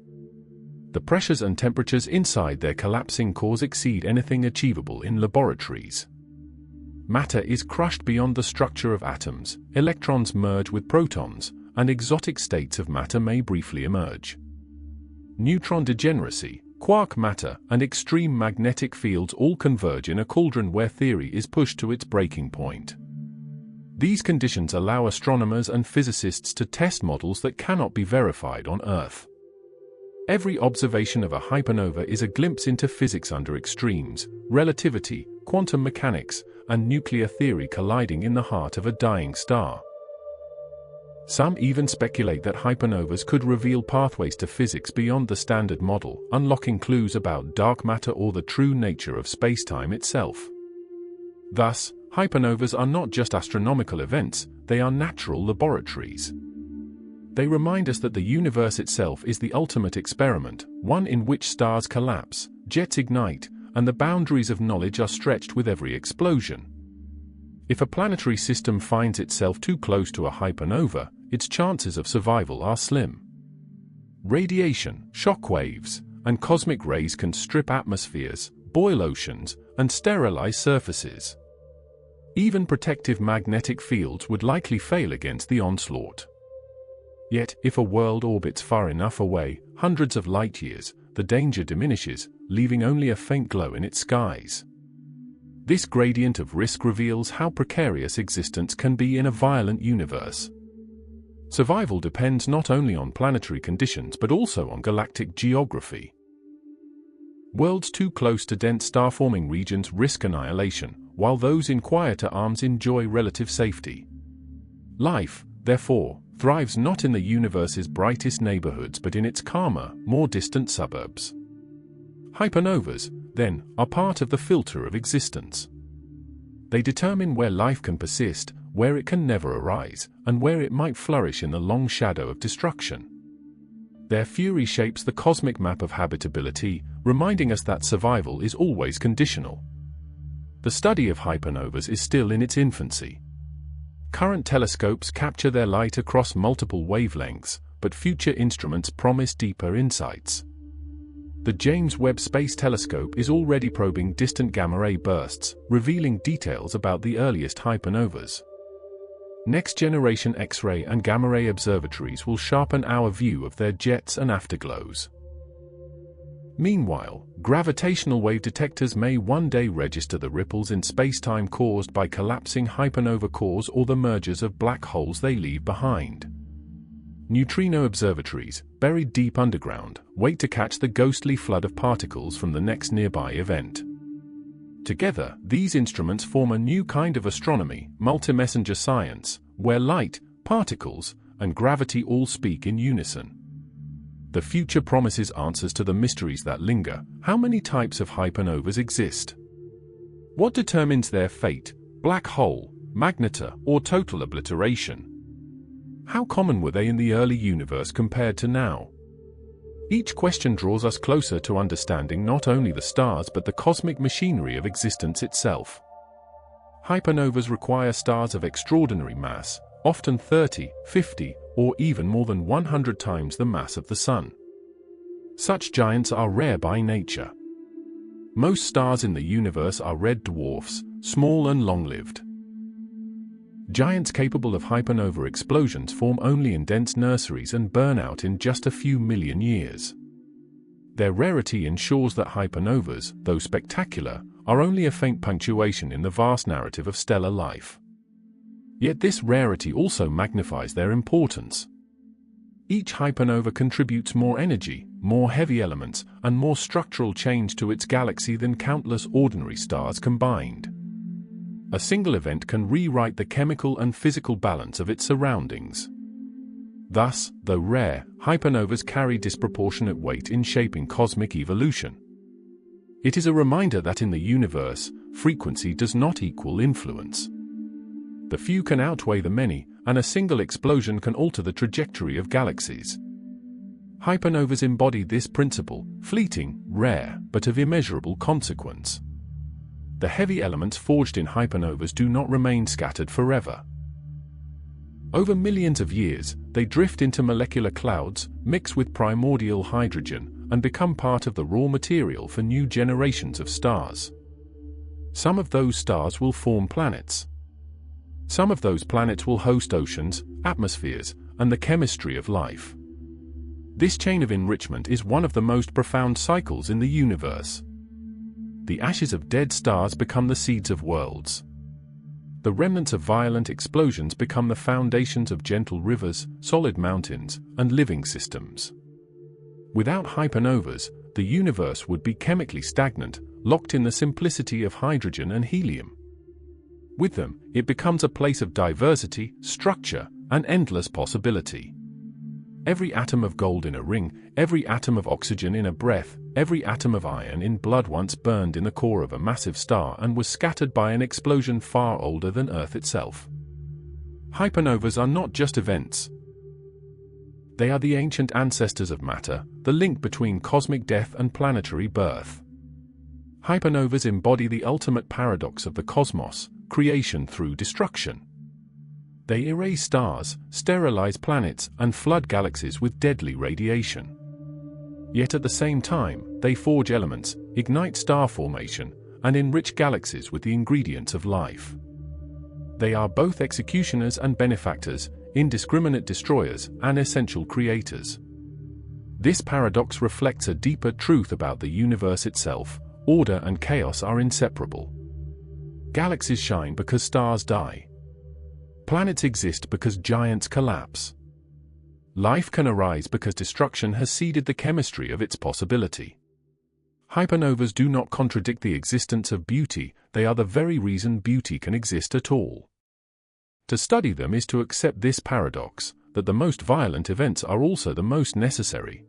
The pressures and temperatures inside their collapsing cores exceed anything achievable in laboratories. Matter is crushed beyond the structure of atoms, electrons merge with protons, and exotic states of matter may briefly emerge. Neutron degeneracy, quark matter, and extreme magnetic fields all converge in a cauldron where theory is pushed to its breaking point. These conditions allow astronomers and physicists to test models that cannot be verified on Earth. Every observation of a hypernova is a glimpse into physics under extremes, relativity, quantum mechanics, and nuclear theory colliding in the heart of a dying star. Some even speculate that hypernovas could reveal pathways to physics beyond the standard model, unlocking clues about dark matter or the true nature of space-time itself. Thus, hypernovas are not just astronomical events, they are natural laboratories. They remind us that the universe itself is the ultimate experiment, one in which stars collapse, jets ignite, and the boundaries of knowledge are stretched with every explosion. If a planetary system finds itself too close to a hypernova, its chances of survival are slim. Radiation, shock waves, and cosmic rays can strip atmospheres, boil oceans, and sterilize surfaces. Even protective magnetic fields would likely fail against the onslaught. Yet, if a world orbits far enough away, hundreds of light-years, the danger diminishes, leaving only a faint glow in its skies. This gradient of risk reveals how precarious existence can be in a violent universe. Survival depends not only on planetary conditions but also on galactic geography. Worlds too close to dense star-forming regions risk annihilation, while those in quieter arms enjoy relative safety. Life, therefore, thrives not in the universe's brightest neighborhoods but in its calmer, more distant suburbs. Hypernovas, then, are part of the filter of existence. They determine where life can persist, where it can never arise, and where it might flourish in the long shadow of destruction. Their fury shapes the cosmic map of habitability, reminding us that survival is always conditional. The study of hypernovas is still in its infancy. Current telescopes capture their light across multiple wavelengths, but future instruments promise deeper insights. The James Webb Space Telescope is already probing distant gamma-ray bursts, revealing details about the earliest hypernovas. Next-generation X-ray and gamma-ray observatories will sharpen our view of their jets and afterglows. Meanwhile, gravitational wave detectors may one day register the ripples in space-time caused by collapsing hypernova cores or the mergers of black holes they leave behind. Neutrino observatories, buried deep underground, wait to catch the ghostly flood of particles from the next nearby event. Together, these instruments form a new kind of astronomy, multi-messenger science, where light, particles, and gravity all speak in unison. The future promises answers to the mysteries that linger. How many types of hypernovas exist? What determines their fate? Black hole, magnetar, or total obliteration? How common were they in the early universe compared to now? Each question draws us closer to understanding not only the stars but the cosmic machinery of existence itself. Hypernovas require stars of extraordinary mass, often 30, 50, or even more than 100 times the mass of the Sun. Such giants are rare by nature. Most stars in the universe are red dwarfs, small and long-lived. Giants capable of hypernova explosions form only in dense nurseries and burn out in just a few million years. Their rarity ensures that hypernovas, though spectacular, are only a faint punctuation in the vast narrative of stellar life. Yet this rarity also magnifies their importance. Each hypernova contributes more energy, more heavy elements, and more structural change to its galaxy than countless ordinary stars combined. A single event can rewrite the chemical and physical balance of its surroundings. Thus, though rare, hypernovas carry disproportionate weight in shaping cosmic evolution. It is a reminder that in the universe, frequency does not equal influence. The few can outweigh the many, and a single explosion can alter the trajectory of galaxies. Hypernovas embody this principle, fleeting, rare, but of immeasurable consequence. The heavy elements forged in hypernovas do not remain scattered forever. Over millions of years, they drift into molecular clouds, mix with primordial hydrogen, and become part of the raw material for new generations of stars. Some of those stars will form planets. Some of those planets will host oceans, atmospheres, and the chemistry of life. This chain of enrichment is one of the most profound cycles in the universe. The ashes of dead stars become the seeds of worlds. The remnants of violent explosions become the foundations of gentle rivers, solid mountains, and living systems. Without hypernovas, the universe would be chemically stagnant, locked in the simplicity of hydrogen and helium. With them, it becomes a place of diversity, structure, and endless possibility. Every atom of gold in a ring, every atom of oxygen in a breath, every atom of iron in blood once burned in the core of a massive star and was scattered by an explosion far older than Earth itself. Hypernovas are not just events. They are the ancient ancestors of matter, the link between cosmic death and planetary birth. Hypernovas embody the ultimate paradox of the cosmos, creation through destruction. They erase stars, sterilize planets, and flood galaxies with deadly radiation. Yet at the same time, they forge elements, ignite star formation, and enrich galaxies with the ingredients of life. They are both executioners and benefactors, indiscriminate destroyers and essential creators. This paradox reflects a deeper truth about the universe itself: order and chaos are inseparable. Galaxies shine because stars die. Planets exist because giants collapse. Life can arise because destruction has seeded the chemistry of its possibility. Hypernovas do not contradict the existence of beauty, they are the very reason beauty can exist at all. To study them is to accept this paradox, that the most violent events are also the most necessary.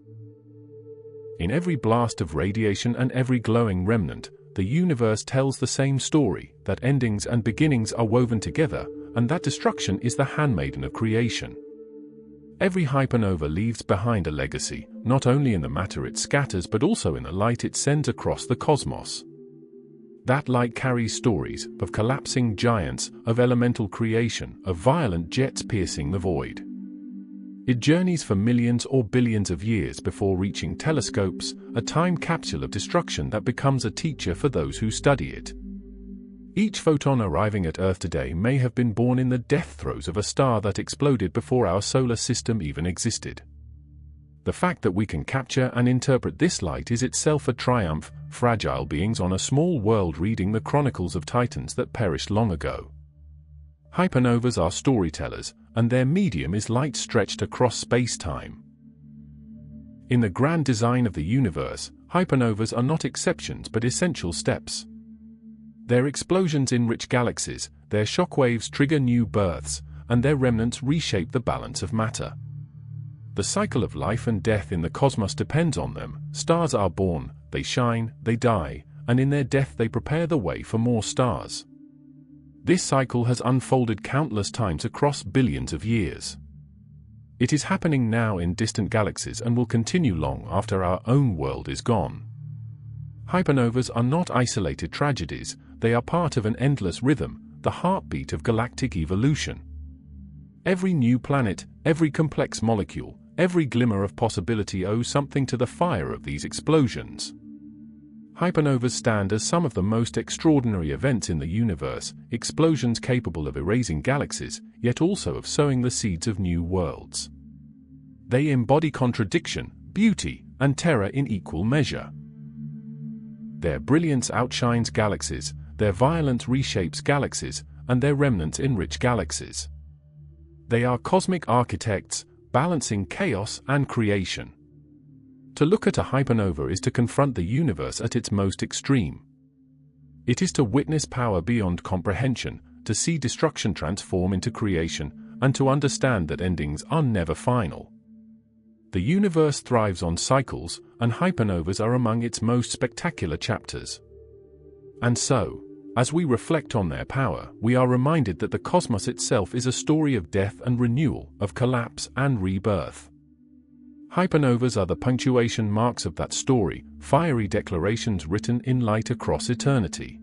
In every blast of radiation and every glowing remnant, the universe tells the same story, that endings and beginnings are woven together, and that destruction is the handmaiden of creation. Every hypernova leaves behind a legacy, not only in the matter it scatters but also in the light it sends across the cosmos. That light carries stories of collapsing giants, of elemental creation, of violent jets piercing the void. It journeys for millions or billions of years before reaching telescopes, a time capsule of destruction that becomes a teacher for those who study it. Each photon arriving at Earth today may have been born in the death throes of a star that exploded before our solar system even existed. The fact that we can capture and interpret this light is itself a triumph, fragile beings on a small world reading the chronicles of titans that perished long ago. Hypernovas are storytellers, and their medium is light stretched across space-time. In the grand design of the universe, hypernovas are not exceptions but essential steps. Their explosions enrich galaxies, their shockwaves trigger new births, and their remnants reshape the balance of matter. The cycle of life and death in the cosmos depends on them. Stars are born, they shine, they die, and in their death they prepare the way for more stars. This cycle has unfolded countless times across billions of years. It is happening now in distant galaxies and will continue long after our own world is gone. Hypernovas are not isolated tragedies, they are part of an endless rhythm, the heartbeat of galactic evolution. Every new planet, every complex molecule, every glimmer of possibility owes something to the fire of these explosions. Hypernovas stand as some of the most extraordinary events in the universe, explosions capable of erasing galaxies, yet also of sowing the seeds of new worlds. They embody contradiction, beauty, and terror in equal measure. Their brilliance outshines galaxies, their violence reshapes galaxies, and their remnants enrich galaxies. They are cosmic architects, balancing chaos and creation. To look at a hypernova is to confront the universe at its most extreme. It is to witness power beyond comprehension, to see destruction transform into creation, and to understand that endings are never final. The universe thrives on cycles, and hypernovas are among its most spectacular chapters. And so, as we reflect on their power, we are reminded that the cosmos itself is a story of death and renewal, of collapse and rebirth. Hypernovas are the punctuation marks of that story, fiery declarations written in light across eternity.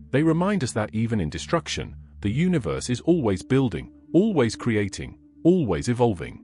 They remind us that even in destruction, the universe is always building, always creating, always evolving.